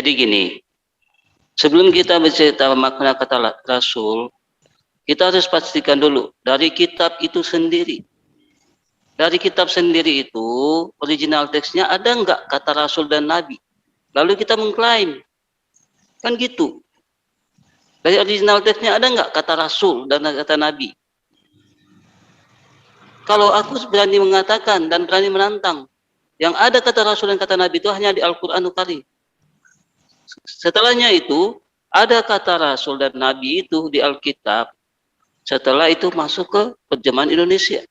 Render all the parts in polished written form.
Jadi gini, sebelum kita bercerita makna kata rasul, kita harus pastikan dulu dari kitab itu sendiri. Dari kitab sendiri itu, original teksnya ada enggak kata rasul dan nabi? Lalu kita mengklaim. Kan gitu. Dari original teksnya ada enggak kata rasul dan kata nabi? Kalau aku berani mengatakan dan berani menantang, yang ada kata rasul dan kata nabi itu hanya di Al-Qur'anul Karim. Setelahnya itu, ada kata rasul dan nabi itu di Alkitab. Setelah itu masuk ke terjemahan Indonesia.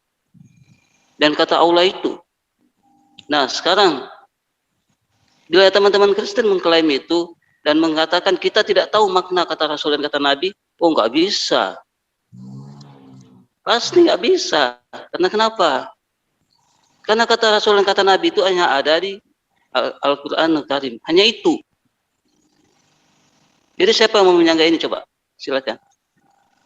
Dan kata Allah itu. Nah, sekarang bila teman-teman Kristen mengklaim itu dan mengatakan kita tidak tahu makna kata rasul dan kata nabi, oh nggak bisa. Pasti nggak bisa. Karena kenapa? Karena kata rasul dan kata nabi itu hanya ada di Al-Qur'anul Karim. Hanya itu. Jadi siapa yang mau menyangga ini coba? Silakan.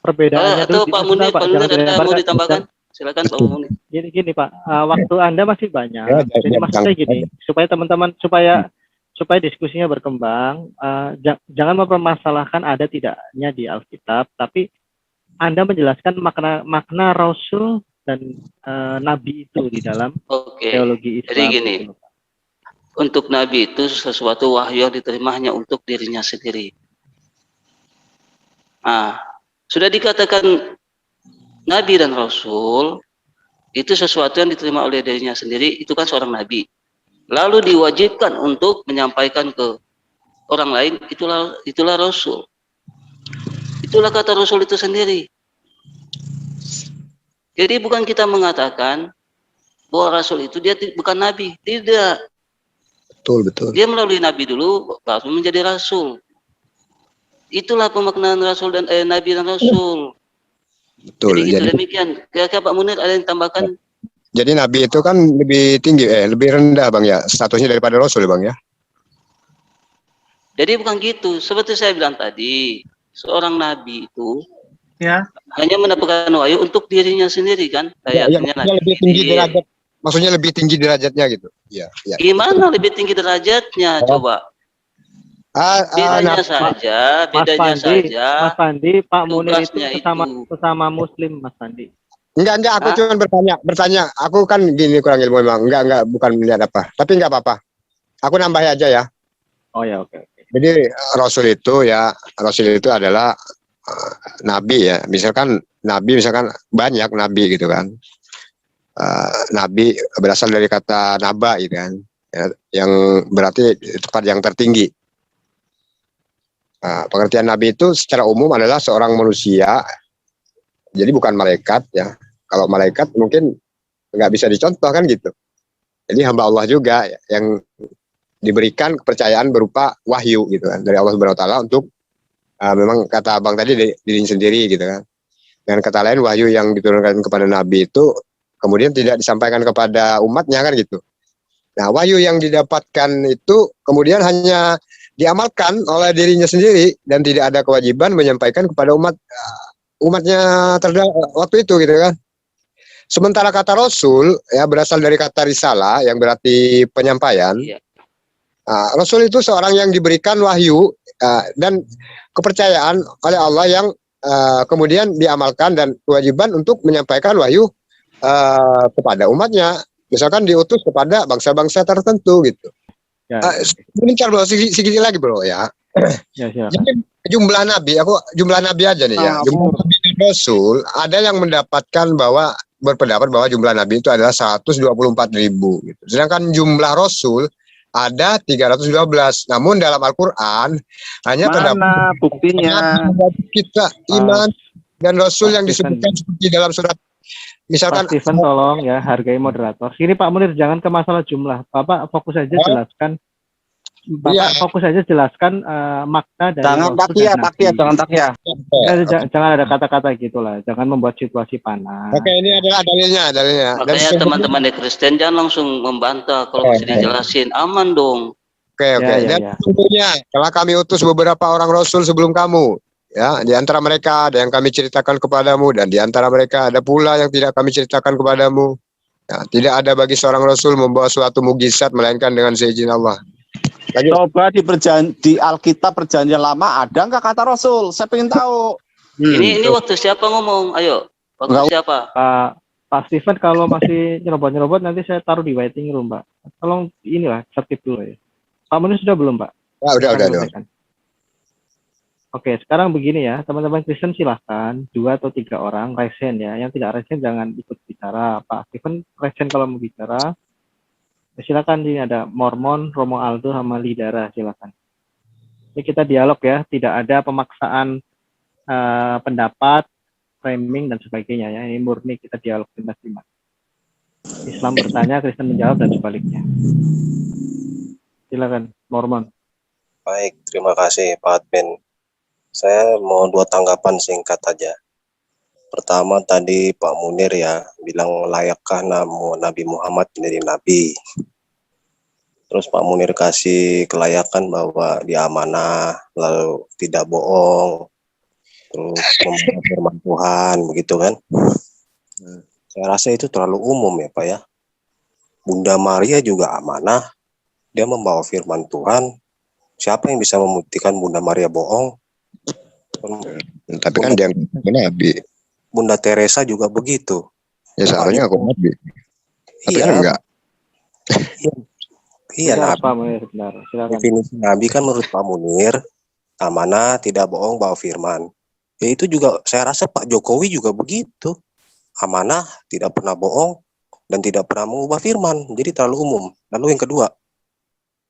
Perbedaannya atau Pak Munir, Pak, ada mau ditambahkan? Silakan Pak Munir. Gini Pak, waktu Anda masih banyak. Jadi maksudnya gini, supaya teman-teman supaya diskusinya berkembang, jangan mempermasalahkan ada tidaknya di Alkitab, tapi Anda menjelaskan makna Rasul dan Nabi itu di dalam teologi Islam. Jadi gini, untuk Nabi itu sesuatu wahyu yang diterima hanya untuk dirinya sendiri. Sudah dikatakan Nabi dan Rasul itu sesuatu yang diterima oleh dirinya sendiri, itu kan seorang Nabi. Lalu diwajibkan untuk menyampaikan ke orang lain, itulah Rasul. Itulah kata Rasul itu sendiri. Jadi bukan kita mengatakan bahwa Rasul itu dia bukan Nabi, tidak. Betul. Dia melalui Nabi dulu, baru menjadi Rasul. Itulah pemaknaan Rasul dan Nabi dan Rasul. Betul. Jadi demikian. Kira-kira Pak Munir ada yang tambahkan? Jadi Nabi itu kan lebih tinggi, lebih rendah Bang ya, statusnya daripada Rasul Bang ya. Jadi bukan gitu. Seperti saya bilang tadi, seorang Nabi itu hanya mendapatkan wahyu untuk dirinya sendiri kan? Lebih tinggi derajat. Maksudnya lebih tinggi derajatnya gitu. Iya. Gimana lebih tinggi derajatnya? Coba. Bedanya saja. Mas Pandi, Pak Munir itu sesama Muslim, Mas Pandi. Enggak, aku cuma bertanya. Aku kan gini kurang ilmu memang. Enggak, bukan melihat apa. Tapi enggak apa-apa. Aku nambah aja ya. Oh ya, oke. Jadi Rasul itu adalah nabi ya. Misalkan banyak nabi gitu kan. Nabi berasal dari kata naba gitu kan. Ya, yang berarti tempat yang tertinggi. Pengertian nabi itu secara umum adalah seorang manusia. Jadi bukan malaikat ya. Kalau malaikat mungkin nggak bisa dicontoh kan gitu. Jadi hamba Allah juga yang diberikan kepercayaan berupa wahyu gitu kan dari Allah Subhanahu wa taala untuk memang kata Abang tadi dirinya sendiri gitu kan. Dengan kata lain wahyu yang diturunkan kepada nabi itu kemudian tidak disampaikan kepada umatnya kan gitu. Nah, wahyu yang didapatkan itu kemudian hanya diamalkan oleh dirinya sendiri dan tidak ada kewajiban menyampaikan kepada umatnya waktu itu gitu kan. Sementara kata Rasul ya berasal dari kata risalah yang berarti penyampaian. Rasul itu seorang yang diberikan wahyu dan kepercayaan oleh Allah yang kemudian diamalkan dan kewajiban untuk menyampaikan wahyu kepada umatnya. Misalkan diutus kepada bangsa-bangsa tertentu gitu. Bentar bro, sedikit lagi bro ya. Jadi jumlah nabi aja nih ya. Jumlah nabi dan Rasul ada yang berpendapat bahwa jumlah nabi itu adalah 124.000 gitu. Sedangkan jumlah Rasul ada 312. Namun dalam Al-Qur'an hanya terdapat buktinya kita iman dan Rasul yang disebutkan seperti dalam surat. Misalkan Pak Steven tolong ya hargai moderator. Sini Pak Munir jangan ke masalah jumlah. Bapak fokus saja jelaskan. Fokus saja jelaskan makna dari jangan takia. Jangan ada kata-kata gitulah. Jangan membuat situasi panas. Oke, ini adalah dalilnya. Makanya teman-teman di Kristen jangan langsung membantah kalau masih dijelasin. Aman dong. Oke. Dan tentunya telah kami utus beberapa orang Rasul sebelum kamu. Ya, di antara mereka ada yang kami ceritakan kepadamu dan di antara mereka ada pula yang tidak kami ceritakan kepadamu. Ya, tidak ada bagi seorang Rasul membawa suatu mukjizat melainkan dengan seizin Allah. Lanjut. Coba di Alkitab perjanjian lama ada nggak kata Rasul? Saya pengen tahu. Ini waktu siapa ngomong? Ayo. Waktu Enggak. siapa? Pak Steven kalau masih nyerobot-nyerobot nanti saya taruh di waiting room, Pak. Tolong inilah tertib dulu ya. Pak Munir sudah belum, Pak? Ya, udah. Sampaikan. Oke, sekarang begini ya, teman-teman Kristen silahkan 2 atau 3 orang resen ya. Yang tidak resen jangan ikut bicara. Pak Steven resen kalau mau bicara. Silakan, ini ada Mormon, Romo Aldo, sama Lidara, silakan. Ini kita dialog ya, tidak ada pemaksaan pendapat, framing dan sebagainya ya. Ini murni kita dialog bebas iman. Islam bertanya, Kristen menjawab dan sebaliknya. Silakan, Mormon. Baik, terima kasih Pak Admin. Saya mau 2 tanggapan singkat aja. Pertama tadi Pak Munir ya bilang layakkah Nabi Muhammad menjadi nabi. Terus Pak Munir kasih kelayakan bahwa dia amanah, lalu tidak bohong, terus membawa firman Tuhan, begitu kan? Saya rasa itu terlalu umum ya Pak ya. Bunda Maria juga amanah, dia membawa firman Tuhan. Siapa yang bisa membuktikan Bunda Maria bohong? Tapi kan dia nabi. Bunda Teresa juga begitu. Ya seharusnya aku nabi. Tapi Iya, kan enggak. Iya, Benar, nabi. Pak Munir, benar. Silakan. Definisi nabi kan menurut Pak Munir, amanah, tidak bohong, bawa firman. Ya itu juga saya rasa Pak Jokowi juga begitu. Amanah, tidak pernah bohong, dan tidak pernah mengubah firman. Jadi terlalu umum. Lalu yang kedua,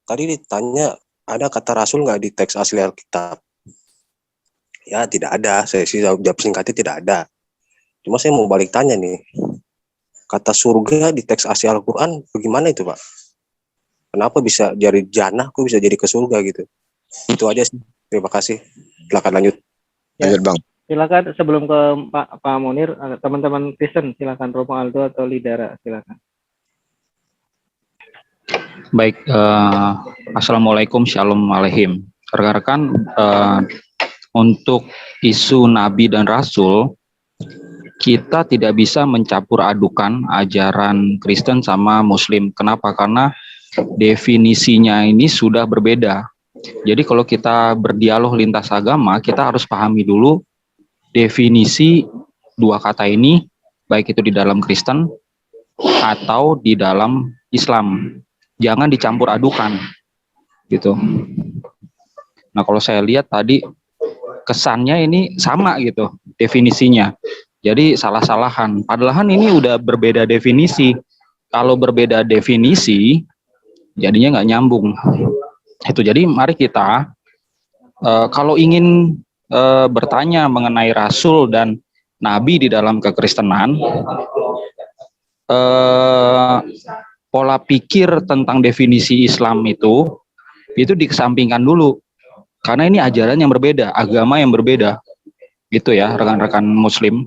tadi ditanya, ada kata Rasul nggak di teks asli Alkitab? Ya tidak ada, saya sih jawab singkatnya tidak ada. Cuma saya mau balik tanya nih, kata surga di teks asli Al-Quran bagaimana itu Pak? Kenapa bisa jadi jannah, kok bisa jadi ke surga gitu? Itu aja sih, terima kasih. Silakan lanjut. Lanjut Bang. Silakan sebelum ke Pak Munir, teman-teman Kristen silakan, Romo Aldo atau Lidara silakan. Baik, Assalamualaikum, Shalom Aleihim. Rekan-rekan, untuk isu Nabi dan Rasul, kita tidak bisa mencampur adukan ajaran Kristen sama Muslim. Kenapa? Karena definisinya ini sudah berbeda. Jadi kalau kita berdialog lintas agama, kita harus pahami dulu definisi 2 kata ini, baik itu di dalam Kristen atau di dalam Islam. Jangan dicampur adukan, gitu. Nah kalau saya lihat tadi kesannya ini sama gitu definisinya. Jadi salah-salahan. Padahal ini udah berbeda definisi. Kalau berbeda definisi, jadinya nggak nyambung. Itu jadi mari kita kalau ingin bertanya mengenai Rasul dan Nabi di dalam kekristenan, pola pikir tentang definisi Islam itu dikesampingkan dulu. Karena ini ajaran yang berbeda, agama yang berbeda. Gitu ya, rekan-rekan Muslim.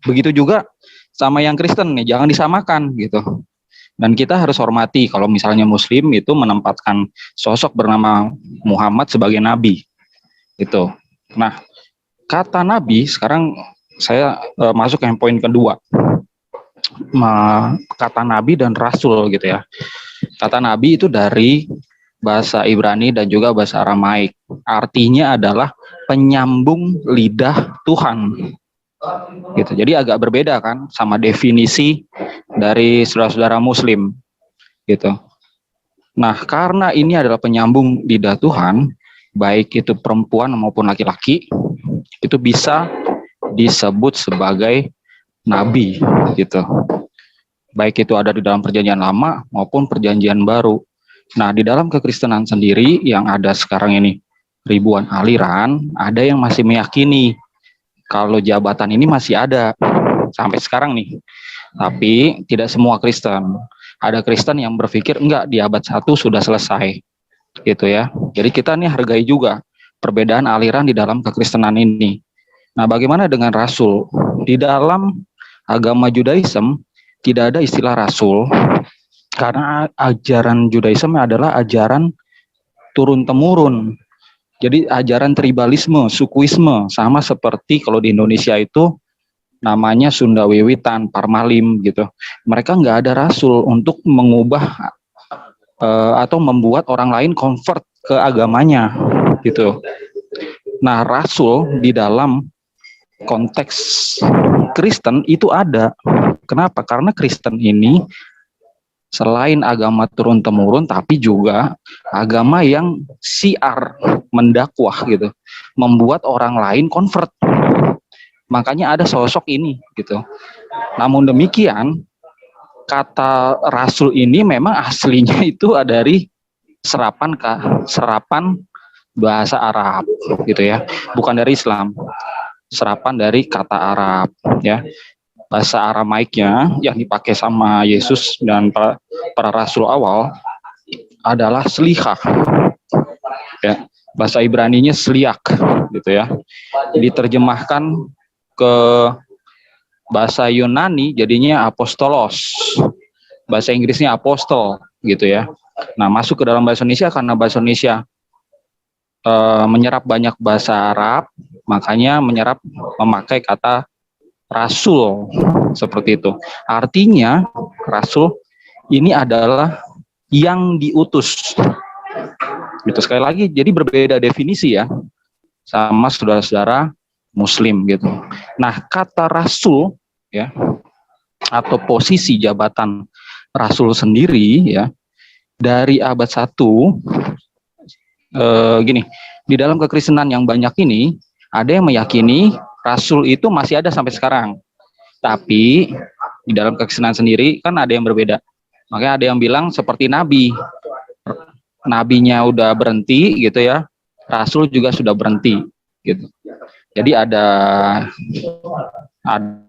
Begitu juga sama yang Kristen nih, jangan disamakan gitu. Dan kita harus hormati kalau misalnya Muslim itu menempatkan sosok bernama Muhammad sebagai nabi. Gitu. Nah, kata nabi sekarang saya masuk ke poin kedua. Kata nabi dan rasul gitu ya. Kata nabi itu dari bahasa Ibrani dan juga bahasa Aramaik. Artinya adalah penyambung lidah Tuhan. Gitu. Jadi agak berbeda kan sama definisi dari saudara-saudara Muslim. Gitu. Nah, karena ini adalah penyambung lidah Tuhan, baik itu perempuan maupun laki-laki, itu bisa disebut sebagai nabi gitu. Baik itu ada di dalam perjanjian lama maupun perjanjian baru. Nah, di dalam kekristenan sendiri yang ada sekarang ini ribuan aliran, ada yang masih meyakini kalau jabatan ini masih ada sampai sekarang nih. Tapi tidak semua Kristen. Ada Kristen yang berpikir enggak, di abad 1 sudah selesai. Gitu ya. Jadi kita nih hargai juga perbedaan aliran di dalam kekristenan ini. Nah, bagaimana dengan rasul? Di dalam agama Judaism tidak ada istilah rasul. Karena ajaran Judaisme adalah ajaran turun-temurun. Jadi ajaran tribalisme, sukuisme, sama seperti kalau di Indonesia itu namanya Sunda Wiwitan, Parmalim gitu. Mereka nggak ada rasul untuk mengubah atau membuat orang lain convert ke agamanya gitu. Nah, rasul di dalam konteks Kristen itu ada. Kenapa? Karena Kristen ini selain agama turun-temurun, tapi juga agama yang syiar, mendakwah gitu, membuat orang lain convert. Makanya ada sosok ini gitu. Namun demikian, kata rasul ini memang aslinya itu dari serapan bahasa Arab gitu ya, bukan dari Islam. Serapan dari kata Arab ya. Bahasa Aramaiknya yang dipakai sama Yesus dan para rasul awal adalah selihah ya. Bahasa Ibraninya seliak gitu ya. Diterjemahkan ke bahasa Yunani jadinya apostolos. Bahasa Inggrisnya apostol gitu ya. Nah, masuk ke dalam bahasa Indonesia karena bahasa Indonesia menyerap banyak bahasa Arab, makanya memakai kata rasul seperti itu. Artinya rasul ini adalah yang diutus. Gitu, sekali lagi, jadi berbeda definisi ya sama saudara-saudara Muslim gitu. Nah, kata rasul ya atau posisi jabatan rasul sendiri ya dari abad 1 gini, di dalam kekristenan yang banyak ini ada yang meyakini rasul itu masih ada sampai sekarang. Tapi di dalam kekristenan sendiri kan ada yang berbeda. Makanya ada yang bilang seperti nabi. Nabinya udah berhenti gitu ya. Rasul juga sudah berhenti gitu. Jadi ada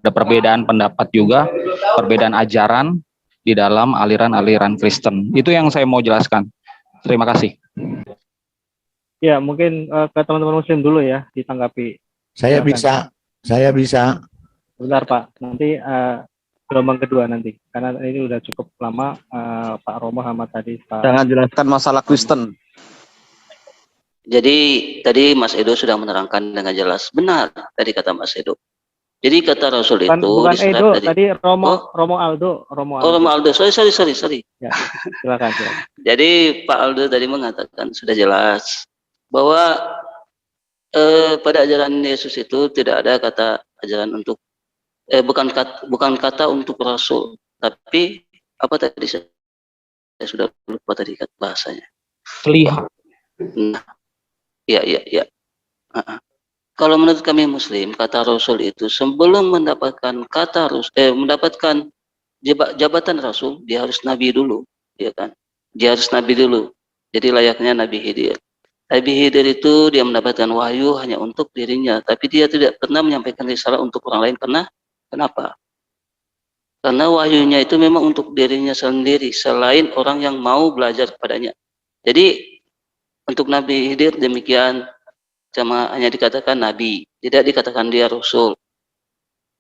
perbedaan pendapat juga, perbedaan ajaran di dalam aliran-aliran Kristen. Itu yang saya mau jelaskan. Terima kasih. Ya, mungkin ke teman-teman Muslim dulu ya ditanggapi. Saya Silakan. bisa. Bentar Pak, nanti gelombang kedua nanti, karena ini udah cukup lama Pak Romo sama tadi Pak. Jangan jelaskan masalah Kristen. Jadi tadi Mas Edo sudah menerangkan dengan jelas. Benar tadi kata Mas Edo. Jadi kata Rasul itu bukan Edo, tadi Romo Oh. Aldo. Oh, Romo Aldo. Sorry. Ya, silakan. Jadi Pak Aldo tadi mengatakan sudah jelas bahwa pada ajaran Yesus itu tidak ada kata ajaran untuk bukan kata untuk rasul, tapi apa tadi saya sudah lupa tadi kata bahasanya. Selihah. Nah, ya. Kalau menurut kami Muslim, kata rasul itu sebelum mendapatkan mendapatkan jabatan rasul, dia harus nabi dulu, ya kan? Dia harus nabi dulu. Jadi layaknya Nabi Khidir. Nabi Khidir itu dia mendapatkan wahyu hanya untuk dirinya, tapi dia tidak pernah menyampaikan risalah untuk orang lain. Kenapa? Karena wahyunya itu memang untuk dirinya sendiri, selain orang yang mau belajar kepadanya. Jadi untuk Nabi Khidir demikian, hanya dikatakan nabi, tidak dikatakan dia rasul.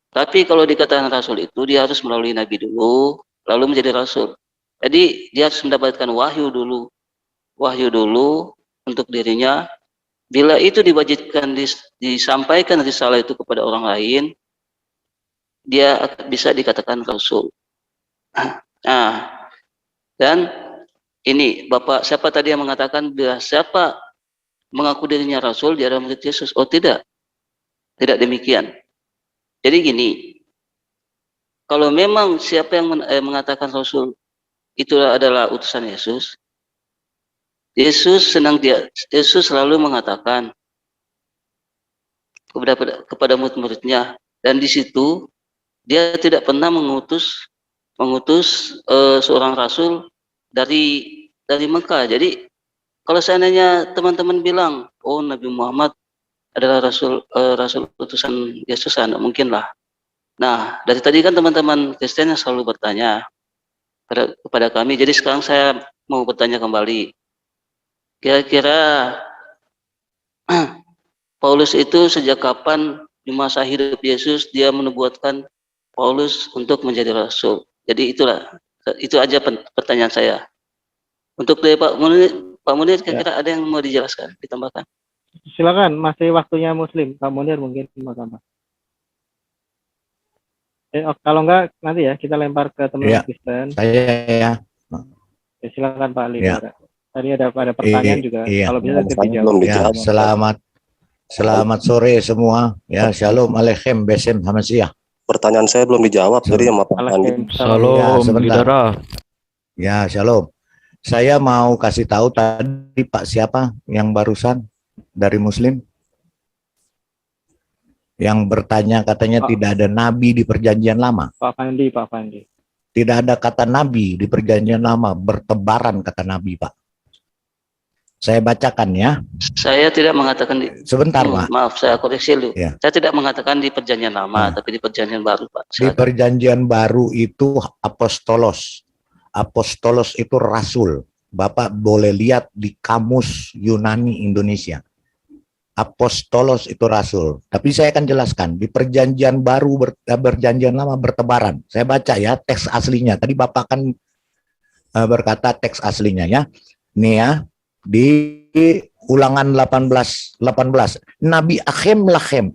Tapi kalau dikatakan rasul itu dia harus melalui nabi dulu, lalu menjadi rasul. Jadi dia harus mendapatkan wahyu dulu untuk dirinya. Bila itu diwajibkan disampaikan risalah itu kepada orang lain, dia bisa dikatakan rasul. Nah, dan ini Bapak siapa tadi yang mengatakan bila siapa mengaku dirinya rasul dia adalah murid Yesus? Oh tidak demikian. Jadi gini, kalau memang siapa yang mengatakan rasul itu adalah utusan Yesus, Yesus selalu mengatakan kepada murid-muridnya, dan di situ dia tidak pernah mengutus seorang rasul dari Mekah. Jadi kalau seandainya teman-teman bilang, oh Nabi Muhammad adalah rasul utusan Yesus, tidak mungkin lah. Nah, dari tadi kan teman-teman Kristen yang selalu bertanya kepada kami, jadi sekarang saya mau bertanya kembali. Kira-kira Paulus itu sejak kapan di masa hidup Yesus dia menubuatkan Paulus untuk menjadi rasul? Jadi itu aja pertanyaan saya. Untuk dari Pak Munir kira-kira ada yang mau dijelaskan, ditambahkan? Silakan, masih waktunya Muslim. Pak Munir mungkin mau tambah. Kalau enggak nanti ya kita lempar ke teman Kristen. Saya ya. Silakan Pak Ali. Ya. Tadi ada pertanyaan juga. Iya. Kalau bisa nanti Saya dijawab. belum Ya, dijawab. selamat sore semua. Ya, shalom aleichem besem hamasiah. Pertanyaan saya belum dijawab tadi sama Pak Pandi. Ya, Salam sebentar. Bidara. Ya, shalom. Saya mau kasih tahu tadi Pak siapa yang barusan dari Muslim yang bertanya katanya Pak. tidak ada nabi di perjanjian lama. Pak Pandi. Tidak ada kata nabi di perjanjian lama, bertebaran kata nabi, Pak. Saya bacakan ya. Saya tidak mengatakan di Sebentar, Pak. maaf, saya koreksi dulu. Ya. Saya tidak mengatakan di perjanjian lama, Ya. tapi di perjanjian baru, Pak. Di Silakan. perjanjian baru itu apostolos. Apostolos itu rasul. Bapak boleh lihat di kamus Yunani Indonesia. Apostolos itu rasul. Tapi saya akan jelaskan. Di perjanjian baru, perjanjian lama bertebaran. Saya baca ya teks aslinya. Tadi Bapak kan berkata teks aslinya ya. Nih ya. Di Ulangan 18. Nabi Achem lachem.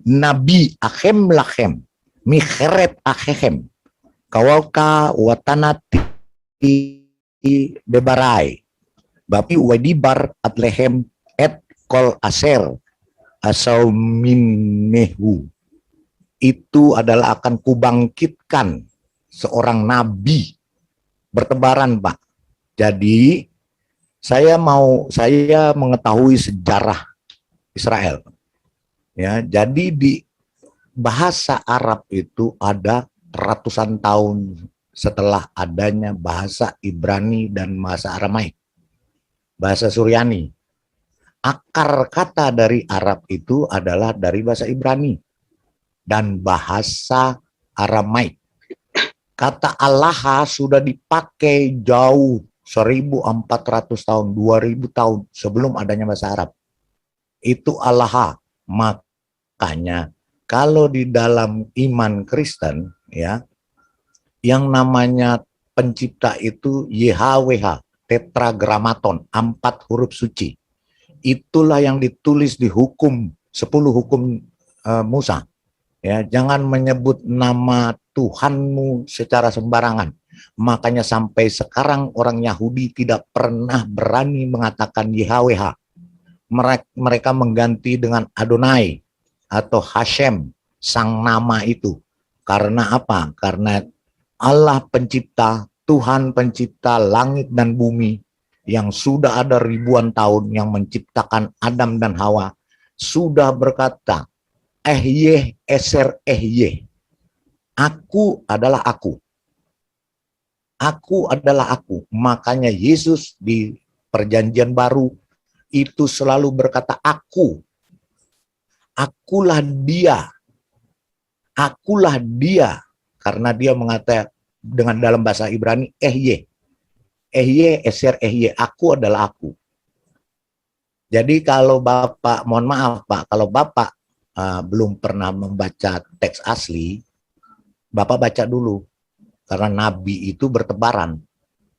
Micheret Achem. Kawalka watanati bebarai. Bapi wadibar atlehem et kol aser asau minnehu. Itu adalah akan kubangkitkan seorang nabi. Bertebaran, Pak. Jadi saya mengetahui sejarah Israel. Ya, jadi di bahasa Arab itu ada ratusan tahun setelah adanya bahasa Ibrani dan bahasa Aramaik. Bahasa Suryani. Akar kata dari Arab itu adalah dari bahasa Ibrani dan bahasa Aramaik. Kata Allah sudah dipakai jauh 1400 tahun, 2000 tahun sebelum adanya bahasa Arab. Itu Allah. Makanya kalau di dalam iman Kristen ya, yang namanya pencipta itu YHWH, tetragramaton, 4 huruf suci. Itulah yang ditulis di hukum 10 hukum Musa. Ya, jangan menyebut nama Tuhanmu secara sembarangan. Makanya sampai sekarang orang Yahudi tidak pernah berani mengatakan YHWH. Mereka mengganti dengan Adonai atau Hashem, sang nama itu. Karena apa? Karena Allah pencipta, Tuhan pencipta langit dan bumi yang sudah ada ribuan tahun yang menciptakan Adam dan Hawa sudah berkata, Ehyeh eser ehyeh. Aku adalah aku. Aku adalah aku. Makanya Yesus di perjanjian baru itu selalu berkata aku. Akulah dia. Akulah dia. Karena dia mengatakan dengan dalam bahasa Ibrani ehye. Ehye eser ehye. Aku adalah aku. Jadi kalau Bapak, mohon maaf Pak, kalau Bapak belum pernah membaca teks asli, Bapak baca dulu. Karena nabi itu bertebaran.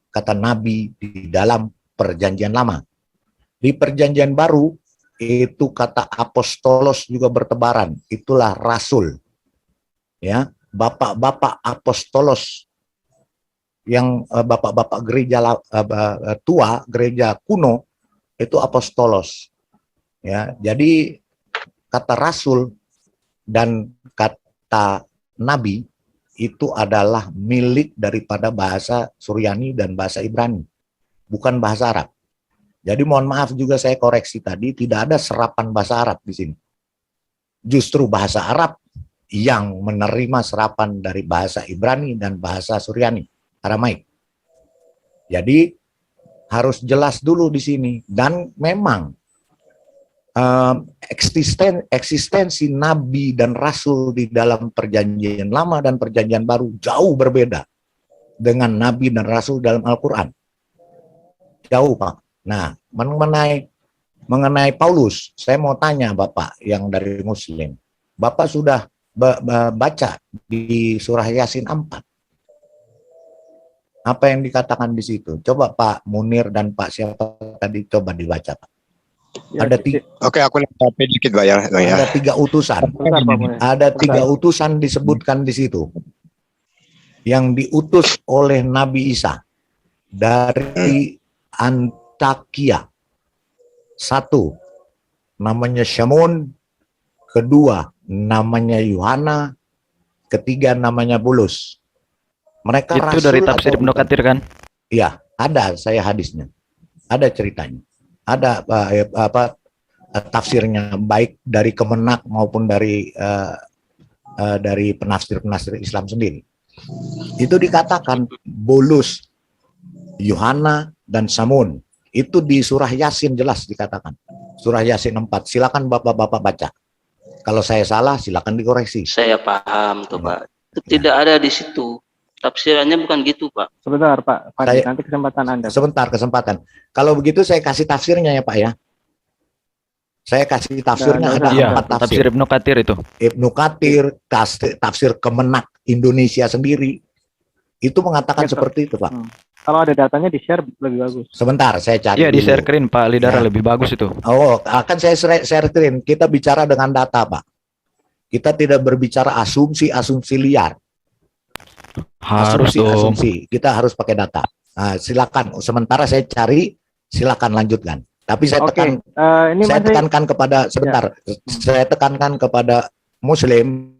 Kata nabi di dalam perjanjian lama. Di perjanjian baru, itu kata apostolos juga bertebaran. Itulah rasul. Ya, bapak-bapak apostolos yang bapak-bapak gereja tua, gereja kuno, itu apostolos. Ya, jadi kata rasul dan kata nabi itu adalah milik daripada bahasa Suryani dan bahasa Ibrani, bukan bahasa Arab. Jadi mohon maaf juga saya koreksi tadi, tidak ada serapan bahasa Arab di sini. Justru bahasa Arab yang menerima serapan dari bahasa Ibrani dan bahasa Suryani, Aramaik. Jadi harus jelas dulu di sini. Dan memang eksistensi nabi dan rasul di dalam perjanjian lama dan perjanjian baru jauh berbeda dengan nabi dan rasul dalam Al-Quran. Jauh, Pak. Nah, mengenai Paulus, saya mau tanya Bapak yang dari Muslim. Bapak sudah baca di surah Yasin 4. Apa yang dikatakan di situ? Coba Pak Munir dan Pak siapa tadi coba dibaca, Pak. Ya, Ada tiga. Oke, aku lihat dikit Pak ya. Ada 3 utusan. Bentar, Pak Munir. Ada 3 utusan disebutkan di situ. Yang diutus oleh Nabi Isa dari Takia. Satu, namanya Syamun. Kedua, namanya Yuhana. Ketiga, namanya Bulus. Mereka Itu rasul dari tafsir atau Ibnu bukan? Katsir kan? Iya, ada saya hadisnya. Ada ceritanya. Ada tafsirnya, baik dari Kemenak maupun dari penafsir-penafsir Islam sendiri. Itu dikatakan Bulus, Yuhana, dan Samun. Itu di surah Yasin jelas dikatakan. Surah Yasin 4. Silakan Bapak-bapak baca. Kalau saya salah, silakan dikoreksi. Saya paham tuh Pak. Itu Ya. tidak ada di situ. Tafsirannya bukan gitu Pak. Sebentar Pak Fandi, Saya- nanti kesempatan Anda. Sebentar, kesempatan. Kalau begitu saya kasih tafsirnya ya Pak ya. Saya kasih tafsirnya, Nggak ada usah. Iya, 4 tafsir tafsir. Ibnu Katsir itu. Ibnu Katsir, tafsir Kemenak Indonesia sendiri. Itu mengatakan Ya, seperti itu Pak. Kalau ada datanya di-share lebih bagus. Sebentar, saya cari Iya, dulu. di-share screen Pak Lidara Ya. lebih bagus itu. Oh, akan saya share screen. Kita bicara dengan data, Pak. Kita tidak berbicara asumsi liar. Harus dong. Asumsi. Kita harus pakai data. Nah, silakan. Sementara saya cari, silakan lanjutkan. Tapi saya Oke, ini saya masih tekankan kepada sebentar. Saya tekankan kepada Muslim,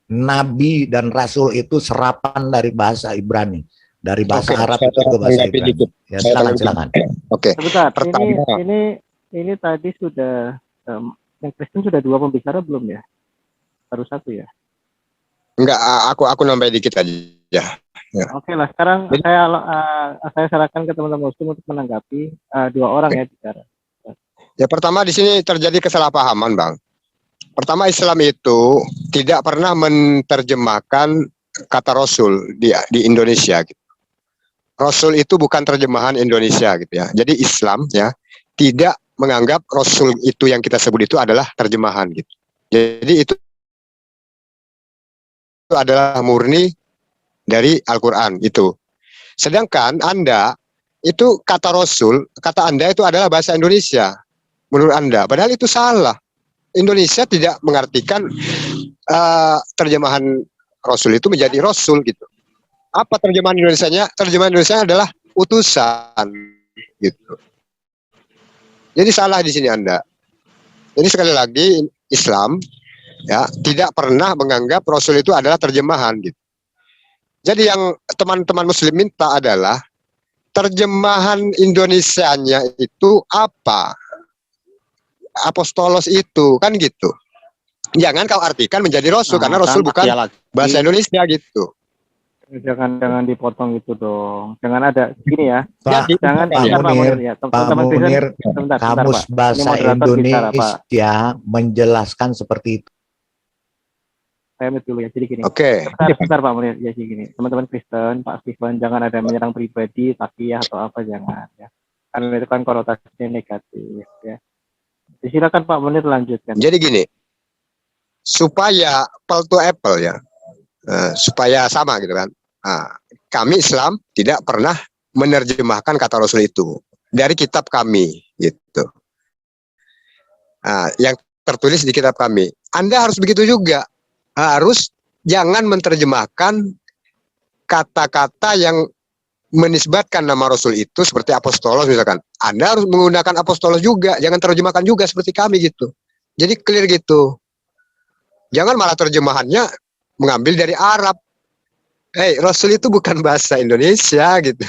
Nabi dan Rasul itu serapan dari bahasa Ibrani, dari bahasa Oke, Arab saya itu ke bahasa tanggapi Ibrani. dikit. Ya, Saya silakan, tanggapi. silakan. Oke. sebentar. Pertama. Ini tadi sudah yang Kristen sudah 2 pembicara belum ya? Baru 1 ya. Enggak, aku nambahin dikit aja. Oke lah, sekarang saya sarankan ke teman-teman Muslim untuk menanggapi 2 orang ya bicara. Ya, pertama di sini terjadi kesalahpahaman, Bang. Pertama, Islam itu tidak pernah menerjemahkan kata Rasul di Indonesia gitu. Rasul itu bukan terjemahan Indonesia gitu ya. Jadi Islam ya tidak menganggap Rasul itu yang kita sebut itu adalah terjemahan gitu. Jadi itu adalah murni dari Al-Qur'an itu. Sedangkan Anda itu kata Rasul, kata Anda itu adalah bahasa Indonesia menurut Anda. Padahal itu salah. Indonesia tidak mengartikan terjemahan Rasul itu menjadi Rasul gitu. Apa terjemahan Indonesianya? Terjemahan Indonesia adalah utusan gitu. Jadi salah di sini Anda. Jadi sekali lagi Islam ya tidak pernah menganggap Rasul itu adalah terjemahan gitu. Jadi yang teman-teman Muslim minta adalah terjemahan Indonesianya itu apa? Apostolos itu kan gitu. Jangan kau artikan menjadi Rasul karena Rasul bukan bahasa Indonesia gitu. Jangan dipotong gitu dong. Jangan ada gini ya. Pak, Jangan Pak Pak Munir, ya. Pak Teman-teman Kristen, Munir, sebentar, Kamus Pak. Ini Bahasa moderator bicara, Pak. Indonesia menjelaskan seperti itu. Saya mute dulu ya. Jadi gini. Oke. Sebentar Pak Munir. Ya jadi gini. Teman-teman Kristen, Pak Stephen, jangan ada menyerang pribadi, takiyah atau apa, jangan ya. Karena itu kan konotasinya negatif ya. Silakan Pak Munir lanjutkan. Jadi gini, supaya apple to apple ya, supaya sama gitu kan. Kami Islam tidak pernah menerjemahkan kata Rasul itu dari kitab kami gitu. Yang tertulis di kitab kami. Anda harus begitu juga. Harus jangan menerjemahkan kata-kata yang menisbatkan nama Rasul itu seperti apostolos misalkan. Anda harus menggunakan apostolos juga, jangan terjemahkan juga seperti kami gitu. Jadi clear gitu. Jangan malah terjemahannya mengambil dari Arab. Rasul itu bukan bahasa Indonesia gitu.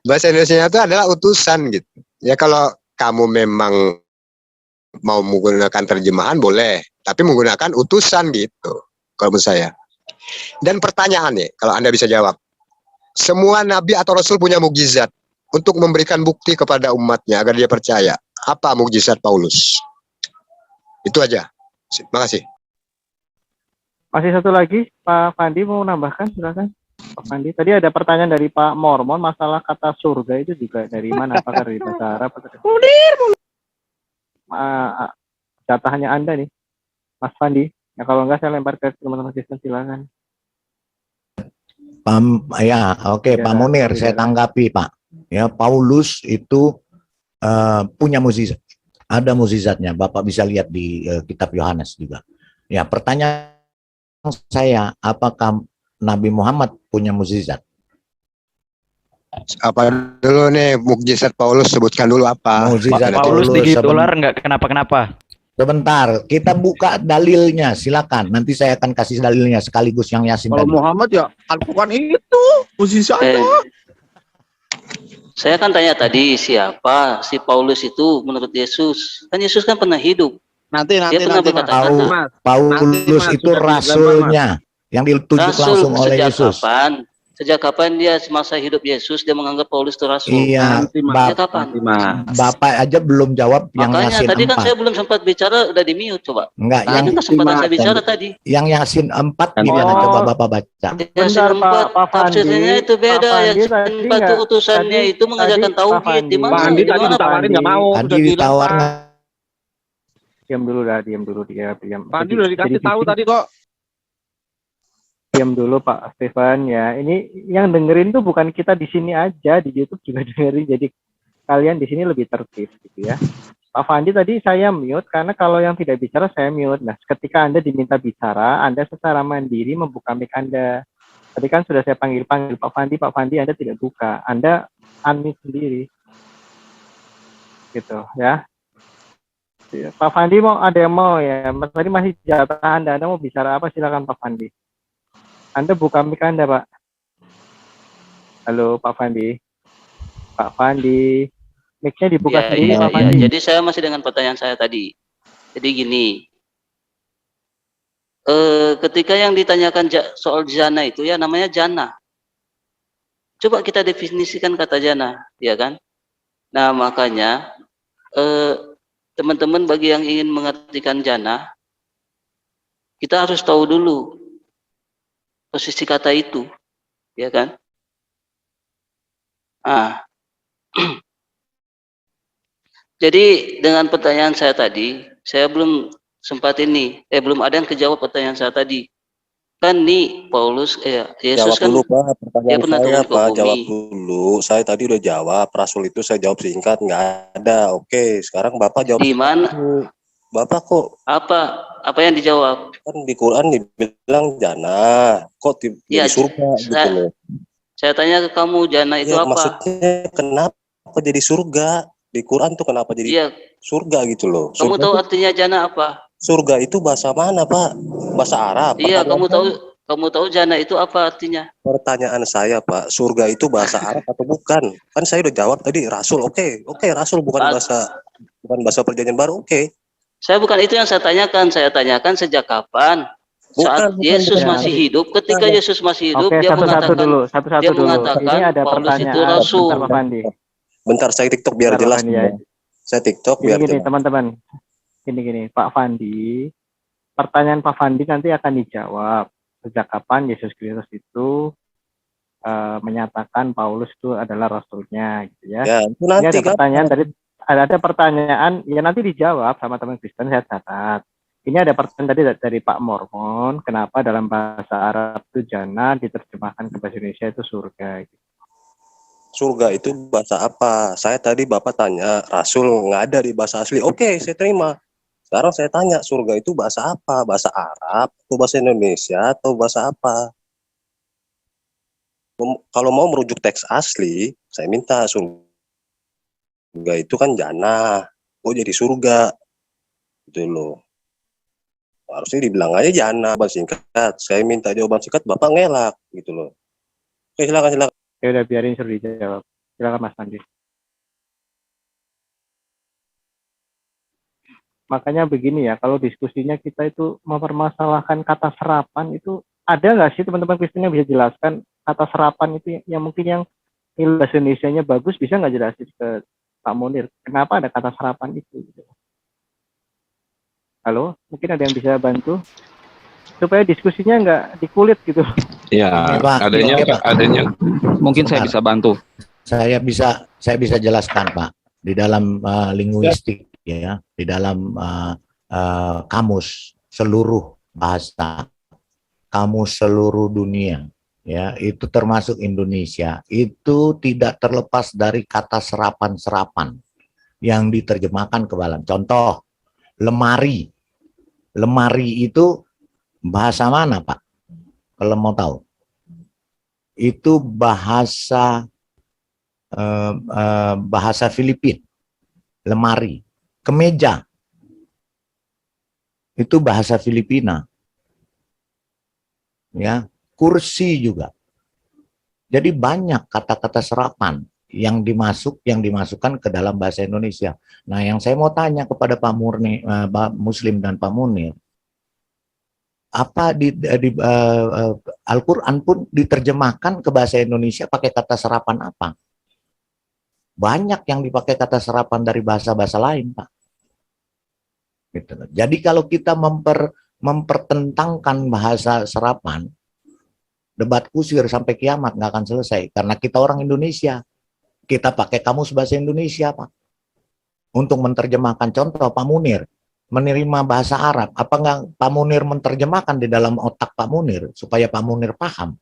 Bahasa Indonesia itu adalah utusan gitu. Ya kalau kamu memang mau menggunakan terjemahan boleh, tapi menggunakan utusan gitu. Kalau menurut saya. Dan pertanyaannya, kalau Anda bisa jawab. Semua nabi atau rasul punya mukjizat untuk memberikan bukti kepada umatnya agar dia percaya. Apa mukjizat Paulus? Itu aja. Terima kasih. Masih satu lagi, Pak Fandi mau nambahkan, silakan. Pak Fandi, tadi ada pertanyaan dari Pak Mormon masalah kata surga itu juga dari mana? Apakah dari bahasa Arab atau jatahnya Anda nih, Mas Fandi. Ya kalau enggak saya lempar ke teman-teman Kristen, silakan. Oke, Pak Munir, saya tanggapi Pak. Ya, Paulus itu punya mukjizat. Ada mukjizatnya. Bapak bisa lihat di kitab Yohanes juga. Ya, pertanyaan saya, apakah Nabi Muhammad punya mukjizat? Apa dulu nih mukjizat Paulus, sebutkan dulu apa. Mukjizat Paulus Paulus digigit ular nggak kenapa-kenapa. Sebentar, kita buka dalilnya, silakan. Nanti saya akan kasih dalilnya sekaligus yang Yasin Kalau tadi. Muhammad ya Al-Quran itu posisi Eh, Anda. saya kan tanya tadi siapa si Paulus itu menurut Yesus. Kan Yesus kan pernah hidup. Nanti Dia pernah Mas. berkata-kata. Mas. Paulus Mas, itu sudah dilempar, rasulnya yang ditunjuk Rasul langsung oleh sejak Yesus. kapan? Sejak kapan dia semasa hidup Yesus dia menganggap Paulus itu rasul? Iya, Nanti, Mas. Sejak kapan? Nanti, Mas. Bapak aja belum jawab yang Makanya Yasin tadi kan 4. saya belum sempat bicara udah di mute coba. Enggak, Tadi yang kan kesempatan Mas, saya bicara tadi. yang Yasin 4 gimana Oh. coba Bapak baca. Yasin Bentar, Pak 4 Fandi. tafsirnya itu beda. Pak Fandi Yasin tadi 4 itu nggak- utusannya tadi- itu mengajarkan tadi Pak tauhid. Di Fandi. mana? Pak Andi Di tadi mana? ditawarin nggak mau. Tadi Udah ditawar dilempar. Diam dulu dia diam. Pak Andi udah dikasih Jadi tahu bising. tadi kok. Diam dulu Pak Stefan ya. Ini yang dengerin tuh bukan kita di sini aja, di YouTube juga dengerin. Jadi kalian di sini lebih tertib gitu ya. Pak Fandi tadi saya mute karena kalau yang tidak bicara saya mute. Nah, ketika Anda diminta bicara, Anda secara mandiri membuka mic Anda. Tadi kan sudah saya panggil Pak Fandi Anda tidak buka. Anda unmute sendiri. Gitu ya. Pak Fandi mau ada yang mau ya. Mas tadi masih jatah Anda mau bicara apa silakan Pak Fandi. Anda buka mic Anda, Pak. Halo, Pak Fandi. Pak Fandi. Mic-nya dibuka Ya, sendiri, iya, Pak iya. Fandi. Jadi saya masih dengan pertanyaan saya tadi. Jadi gini. Ketika yang ditanyakan soal jana itu ya namanya jana. Coba kita definisikan kata jana, ya kan? Nah, makanya teman-teman bagi yang ingin mengartikan jana, kita harus tahu dulu posisi kata itu, ya kan? Ah, jadi dengan pertanyaan saya tadi, saya belum sempat belum ada yang kejawab pertanyaan saya tadi. Kan nih Paulus, Yesus Jawab kan dulu Pak, dia pertanyaan pernah saya turun ke Pak, bumi. jawab dulu. Saya tadi udah jawab, Rasul itu saya jawab singkat, nggak ada. Oke, sekarang Bapak jawab Di mana? dulu. Bapak kok Apa yang dijawab? kan di Quran dibilang jannah, kok Ya, jadi surga gitu loh. saya tanya ke kamu, jannah itu Ya, apa? maksudnya kenapa jadi surga? Di Quran tuh kenapa jadi Iya, surga gitu loh? kamu Surga tahu itu, artinya jannah apa? surga itu bahasa mana Pak? Bahasa Arab. Iya, Pertanyaan kamu tahu jannah itu apa artinya? Pertanyaan saya Pak, surga itu bahasa Arab atau bukan? Kan saya udah jawab tadi Rasul. Oke, Rasul bukan bahasa perjanjian baru. Oke. Saya bukan itu yang saya tanyakan. Saya tanyakan sejak kapan? Saat Yesus bukan. masih hidup. Ketika Yesus masih hidup, Oke, dia satu-satu mengatakan, dulu, satu-satu dulu. mengatakan Ini ada Paulus itu pertanyaan. rasul. Bentar, Pak Fandi. Bentar saya TikTok biar Bentar, Pak jelas. Fandi, ya. Saya TikTok biar Gini, jelas. teman-teman. Gini, Pak Fandi. Pertanyaan Pak Fandi nanti akan dijawab. Sejak kapan Yesus Kristus itu menyatakan Paulus itu adalah rasulnya, gitu ya? Ya, itu Ini nanti ada kan. pertanyaan tadi, ada pertanyaan ya nanti dijawab sama teman Kristen, saya catat. Ini ada pertanyaan tadi dari Pak Mormon, kenapa dalam bahasa Arab itu jannah diterjemahkan ke bahasa Indonesia itu surga? Gitu. Surga itu bahasa apa? Saya tadi Bapak tanya, Rasul nggak ada di bahasa asli. Oke, saya terima. Sekarang saya tanya, surga itu bahasa apa? Bahasa Arab, atau bahasa Indonesia, atau bahasa apa? Kalau mau merujuk teks asli, saya minta surga itu kan jannah. Oh jadi surga. Gitu loh. Harusnya dibilang aja jannah, jawaban singkat. Saya minta jawaban singkat, Bapak ngelak. Gitu loh. Oke, silakan. Ya udah biarin suruh dijawab. Silakan Mas Andi. Makanya begini ya, kalau diskusinya kita itu mempermasalahkan kata serapan itu, ada nggak sih teman-teman Kristen yang bisa jelaskan kata serapan itu yang mungkin yang bahasa Indonesianya bagus, bisa nggak jelasin ke Pak Munir? Kenapa ada kata serapan itu? Halo, mungkin ada yang bisa bantu supaya diskusinya nggak dikulit gitu. Ya, Oke, Pak. adanya. Mungkin saya bisa bantu. Saya bisa jelaskan Pak di dalam linguistik ya, di dalam kamus seluruh bahasa, kamus seluruh dunia ya, itu termasuk Indonesia, itu tidak terlepas dari kata serapan-serapan yang diterjemahkan ke dalam. Contoh, lemari. Lemari itu bahasa mana Pak? Kalau mau tahu. Itu bahasa bahasa Filipin, lemari, kemeja itu bahasa Filipina, ya, kursi juga. Jadi banyak kata-kata serapan yang dimasukkan ke dalam bahasa Indonesia. Nah, yang saya mau tanya kepada Pak Murni, Pak Muslim dan Pak Munir, apa di Al-Quran pun diterjemahkan ke bahasa Indonesia pakai kata serapan apa? Banyak yang dipakai kata serapan dari bahasa-bahasa lain, Pak. Gitu. Jadi kalau kita mempertentangkan bahasa serapan, debat kusir sampai kiamat nggak akan selesai. Karena kita orang Indonesia, kita pakai kamus bahasa Indonesia, Pak. Untuk menerjemahkan, contoh Pak Munir, menerima bahasa Arab, apa nggak Pak Munir menerjemahkan di dalam otak Pak Munir, supaya Pak Munir paham?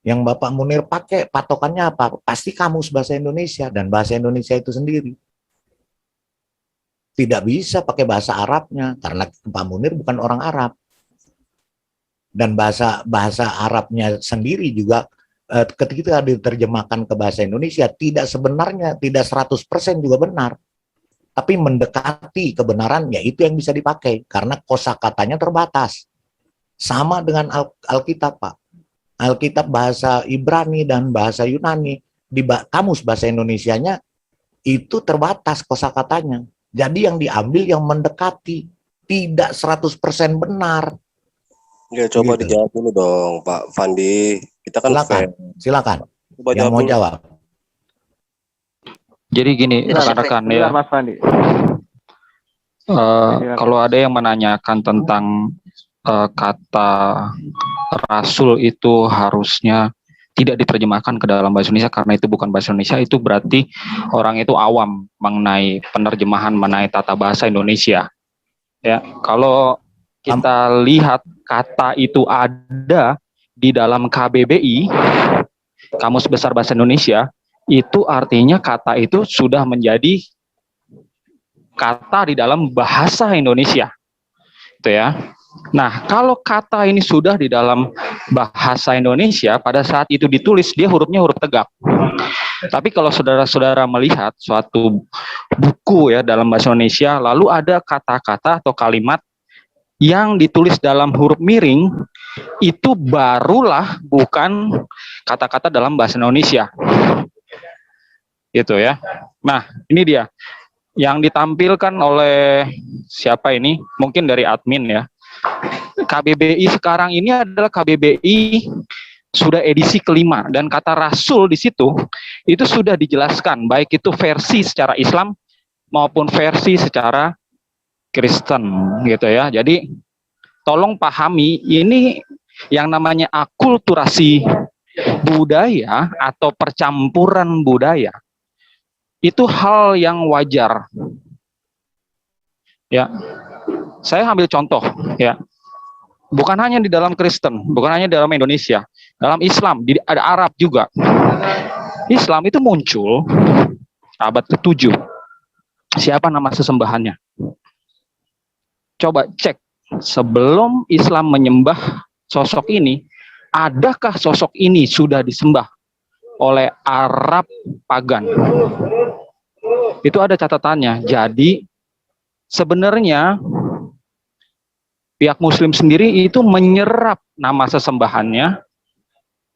Yang Bapak Munir pakai patokannya apa? Pasti kamus bahasa Indonesia dan bahasa Indonesia itu sendiri. Tidak bisa pakai bahasa Arabnya karena Pak Munir bukan orang Arab. Dan bahasa Arabnya sendiri juga ketika diterjemahkan ke bahasa Indonesia tidak sebenarnya tidak 100% juga benar. Tapi mendekati kebenaran, ya itu yang bisa dipakai karena kosakatanya terbatas. Sama dengan Alkitab, Pak. Alkitab bahasa Ibrani dan bahasa Yunani di kamus bahasa Indonesianya itu terbatas kosakatanya. Jadi yang diambil yang mendekati, tidak 100% benar. Ya, coba Gitu. dijawab dulu dong, Pak Fandi. Kita kan Silakan. Coba Yang mau dulu. jawab. Jadi gini, rekan-rekan ya. Mas Fandi. Kalau ada yang menanyakan tentang kata rasul itu harusnya tidak diterjemahkan ke dalam bahasa Indonesia karena itu bukan bahasa Indonesia, itu berarti orang itu awam mengenai penerjemahan mengenai tata bahasa Indonesia. Ya, kalau kita lihat kata itu ada di dalam KBBI, Kamus Besar Bahasa Indonesia, itu artinya kata itu sudah menjadi kata di dalam bahasa Indonesia. Itu ya. Nah, kalau kata ini sudah di dalam bahasa Indonesia, pada saat itu ditulis, dia hurufnya huruf tegak. Tapi kalau saudara-saudara melihat suatu buku ya dalam bahasa Indonesia, lalu ada kata-kata atau kalimat yang ditulis dalam huruf miring, itu barulah bukan kata-kata dalam bahasa Indonesia. Gitu ya. Nah, ini dia. Yang ditampilkan oleh siapa ini? Mungkin dari admin ya. KBBI sekarang ini adalah KBBI sudah edisi kelima dan kata rasul di situ itu sudah dijelaskan baik itu versi secara Islam maupun versi secara Kristen gitu ya. Jadi tolong pahami ini yang namanya akulturasi budaya atau percampuran budaya itu hal yang wajar. Ya. Saya ambil contoh ya. Bukan hanya di dalam Kristen, bukan hanya di dalam Indonesia, dalam Islam, ada Arab juga. Islam itu muncul abad ke-7. Siapa nama sesembahannya? Coba cek sebelum Islam menyembah sosok ini, adakah sosok ini sudah disembah oleh Arab pagan? Itu ada catatannya. Jadi sebenarnya pihak Muslim sendiri itu menyerap nama sesembahannya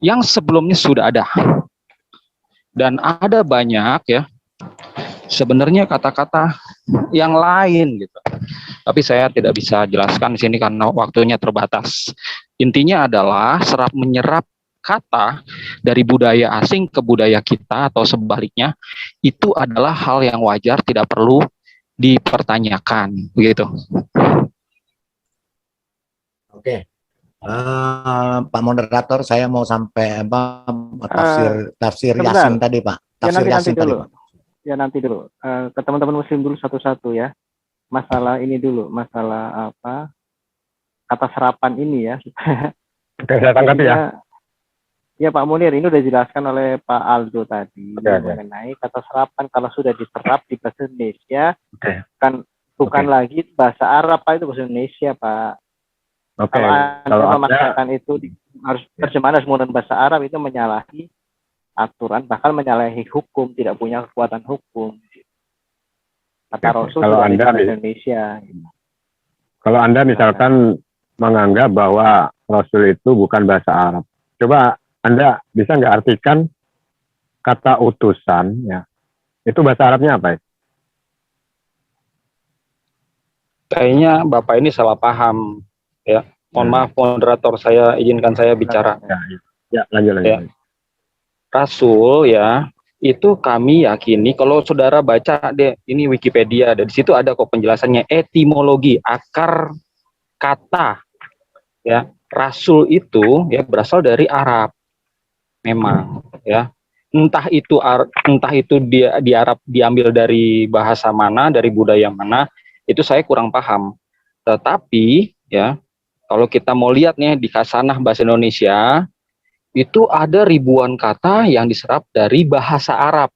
yang sebelumnya sudah ada. Dan ada banyak ya, sebenarnya kata-kata yang lain gitu. Tapi saya tidak bisa jelaskan di sini karena waktunya terbatas. Intinya adalah serap menyerap kata dari budaya asing ke budaya kita atau sebaliknya, itu adalah hal yang wajar, tidak perlu dipertanyakan begitu. Oke, Pak moderator, saya mau sampai tafsir Yasin tadi, Pak. Tafsir Yasin tadi, Pak. Ya nanti dulu. Ke teman-teman Muslim dulu satu-satu ya. Masalah ini dulu, masalah apa? Kata serapan ini ya. Oke, saya tanggapi ya. Ya Pak Munir, ini udah dijelaskan oleh Pak Aldo tadi mengenai kata serapan kalau sudah diserap di bahasa Indonesia, kan bukan lagi bahasa Arab, Pak, itu bahasa Indonesia, Pak. Kalau Anda memaksakan itu harus terjemahan harus menggunakan bahasa Arab, itu menyalahi aturan, bahkan menyalahi hukum, tidak punya kekuatan hukum. Kata Rasul Kalau sudah ada di Anda bahasa Indonesia. Kalau Anda misalkan menganggap bahwa Rasul itu bukan bahasa Arab, coba Anda bisa nggak artikan kata utusan, ya, itu bahasa Arabnya apa ya? Kayaknya Bapak ini salah paham, ya. Mohon maaf, moderator, saya izinkan saya bicara. Ya, lanjut. Ya. Rasul, ya, itu kami yakini, kalau saudara baca deh, ini Wikipedia, dan di situ ada kok penjelasannya, etimologi, akar kata, ya, Rasul itu ya berasal dari Arab, memang, ya. Entah itu dia di Arab diambil dari bahasa mana, dari budaya mana, itu saya kurang paham. Tetapi ya, kalau kita mau lihat nih di Khasanah bahasa Indonesia, itu ada ribuan kata yang diserap dari bahasa Arab.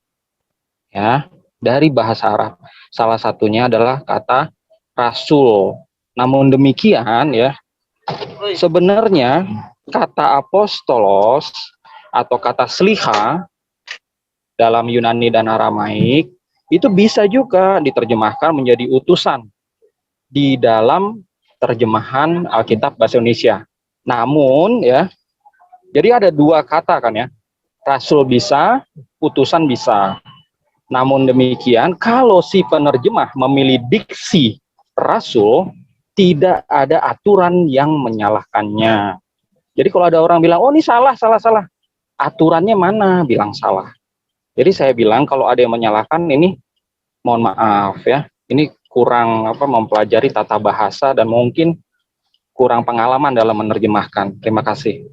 Ya, dari bahasa Arab. Salah satunya adalah kata rasul. Namun demikian ya, sebenarnya kata apostolos atau kata sliha dalam Yunani dan Aramaik itu bisa juga diterjemahkan menjadi utusan di dalam terjemahan Alkitab bahasa Indonesia. Namun ya, jadi ada dua kata kan ya, rasul bisa, utusan bisa. Namun demikian, kalau si penerjemah memilih diksi rasul, tidak ada aturan yang menyalahkannya. Jadi kalau ada orang bilang, oh ini salah, aturannya mana? Bilang salah. Jadi saya bilang kalau ada yang menyalahkan ini, mohon maaf ya, ini kurang mempelajari tata bahasa dan mungkin kurang pengalaman dalam menerjemahkan. Terima kasih.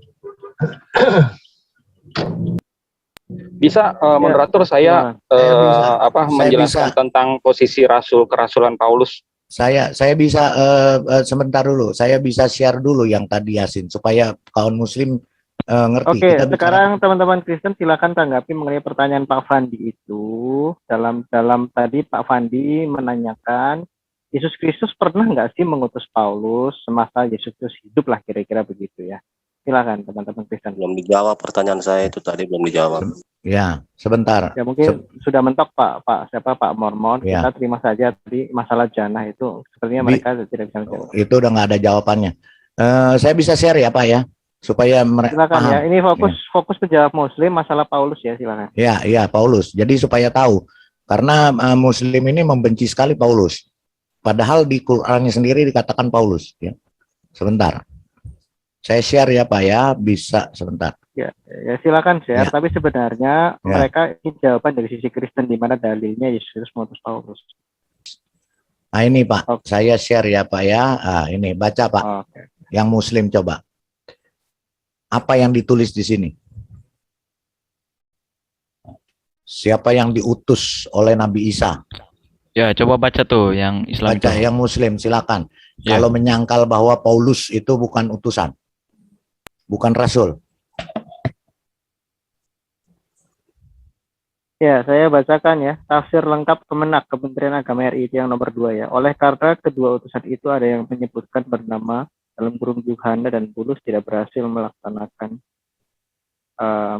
Bisa moderator saya menjelaskan tentang posisi rasul kerasulan Paulus. Saya bisa sebentar dulu. Saya bisa share dulu yang tadi Yasin supaya kaum muslim ngerti. Oke, sekarang teman-teman Kristen silakan tanggapi mengenai pertanyaan Pak Fandi itu. Dalam tadi Pak Fandi menanyakan, Yesus Kristus pernah nggak sih mengutus Paulus semasa Yesus Kristus hidup lah, kira-kira begitu ya. Silakan teman-teman Kristen. Belum dijawab pertanyaan saya itu tadi, belum dijawab. Ya, sebentar. Ya mungkin sudah mentok Pak Mormon. Ya. Kita terima saja tadi masalah jannah itu sepertinya mereka tidak bisa menjawab. Itu udah nggak ada jawabannya. Saya bisa share ya Pak ya, supaya mereka silakan paham. Ya. Ini fokus penjawab Muslim masalah Paulus ya, silakan. Ya Paulus. Jadi supaya tahu, karena Muslim ini membenci sekali Paulus. Padahal di Qurannya sendiri dikatakan Paulus. Ya. Sebentar. Saya share ya Pak ya, bisa sebentar. Ya silakan share. Ya. Tapi sebenarnya mereka ingin jawaban dari sisi Kristen di mana dalilnya Yesus mengutus Paulus. Nah ini Pak, saya share ya Pak ya. Ini baca Pak. Yang Muslim coba. Apa yang ditulis di sini? Siapa yang diutus oleh Nabi Isa? Ya, coba baca tuh yang Islam. Baca yang Muslim, silakan. Ya. Kalau menyangkal bahwa Paulus itu bukan utusan, bukan rasul. Ya, saya bacakan ya. Tafsir lengkap Kemenak, Kementerian Agama RI itu yang nomor 2 ya. Oleh karena kedua utusan itu ada yang menyebutkan bernama dalam kurung Yuhana dan Bulus tidak berhasil melaksanakan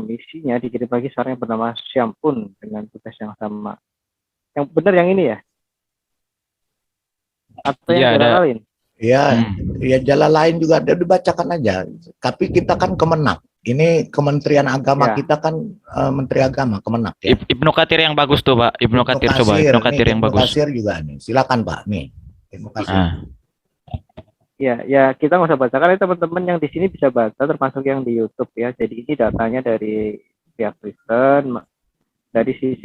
misinya, dikirim lagi seorang yang bernama Syampun dengan tugas yang sama. Yang benar yang ini ya? Atau yang jalan lain? Ya jalan lain juga ada, dibacakan aja. Tapi kita kan Kemenak. Ini Kementerian Agama kita kan Menteri Agama Kemenak ya. Ibnu Katsir yang bagus tuh Pak. Ibnu Katsir coba. Ibnu Katsir yang bagus. Ibnu Katsir juga nih. Silakan Pak nih. Ibnu Katsir. Ya kita nggak usah baca karena teman-teman yang di sini bisa baca, termasuk yang di YouTube ya. Jadi ini datanya dari pihak Kristen, dari sisi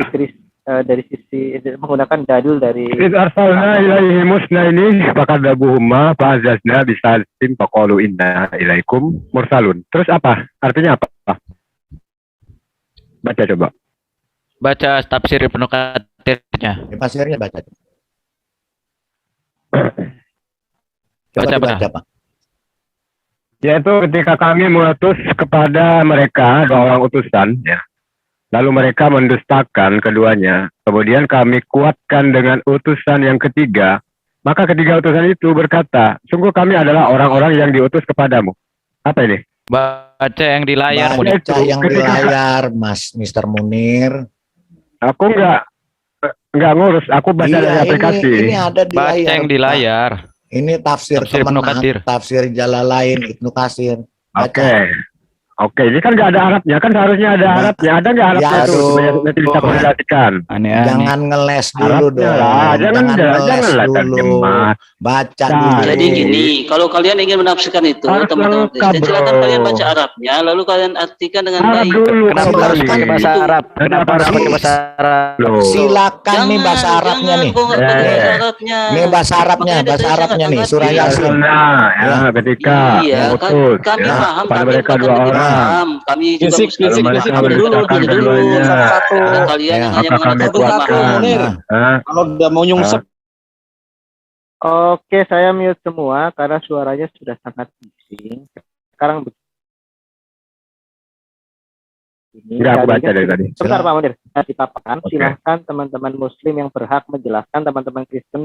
menggunakan dalil dari arsalna ilaihi musnaini fakadabuhuma fa'azazna bisalsin faqalu inna ilaikum mursalun. Terus apa? Artinya apa? Baca coba. Baca tafsir Ibnu Katsirnya. Tafsirnya baca. Baca Pak. Yaitu ketika kami mengutus kepada mereka dua orang utusan ya. Lalu mereka mendustakan keduanya. Kemudian kami kuatkan dengan utusan yang ketiga. Maka ketiga utusan itu berkata, sungguh kami adalah orang-orang yang diutus kepadamu. Apa ini? Baca yang di layar, Munir. Baca yang di layar, Mas Mister Munir. Aku nggak ngurus, aku baca dari Iya, aplikasi. ini ada di Baca layar. yang di Pak. layar. Ini tafsir Tafsir Ibnu Kemenak, Katsir. tafsir Jalalain, Ibnu Katsir. Baca. Oke, ini kan nggak ada Arabnya, kan seharusnya ada Arabnya. Ada nggak Arabnya Ya, tuh? aduh. Supaya nanti bisa komunikasikan. Aneh-aneh. Jangan ngeles dulu Arabnya dong. lah, jangan ngeles lah dulu. terjemah. Baca Nah, dulu. Jadi gini, kalau kalian ingin menafsirkan itu, Harus teman-teman lengkap, Kristen, silakan bro. kalian baca Arabnya, lalu kalian artikan dengan Arab baik. dulu. Kenapa kalau harus ini. pakai bahasa Itu. Arab? Kenapa harus pakai bahasa Arab? Loh. Silakan nih bahasa Arabnya nih. Kok nggak pakai Eh. bahasa Arabnya? Nih bahasa Arabnya, Makanya bahasa saya Arabnya sangat nih, surah mengerti. Yasin. Nah, ya, Ya. ketika Iya, mengutus kami ya, paham, pada kami mereka bahkan dua lebih orang, paham. Kami juga Fisik, Muslim. fisik, mereka fisik. Tunggu dulu, mendustakan tunggu dulu. keduanya. Satu-satu. Karena kalian Ya. hanya Maka kami mengatakan Satu-satu, kuatkan. Munir. Hah? Kalau udah mau nyungsep. Oke, saya mute semua karena suaranya sudah sangat bising. Sekarang begini. Enggak, aku baca Jadinya- dari tadi. Sebentar Pak Munir, dipaparkan. Oke. Silahkan teman-teman Muslim yang berhak menjelaskan, teman-teman Kristen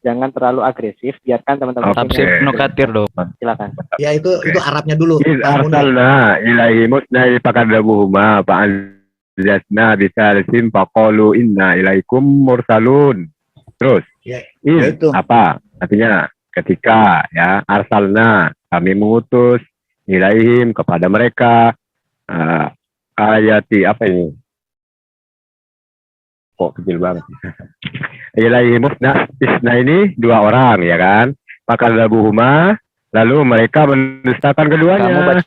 jangan terlalu agresif. Biarkan teman-teman Muslim Tafsir yang Ibnu Katsir dong. silakan. Ya itu Arabnya dulu. Iz Pak Munir. arsalna ilaihi mutnai fakadabuhuma fa'anjatna bisalisim faqalu inna ilaikum mursalun. Terus, Ya, iz itu. apa? Artinya ketika ya arsalna kami mengutus ilaihim kepada mereka ayati apa ini? Kok kecil banget. Ilaihim isna ini dua orang ya kan? Fakadabuhuma lalu mereka mendustakan Kamu keduanya. baca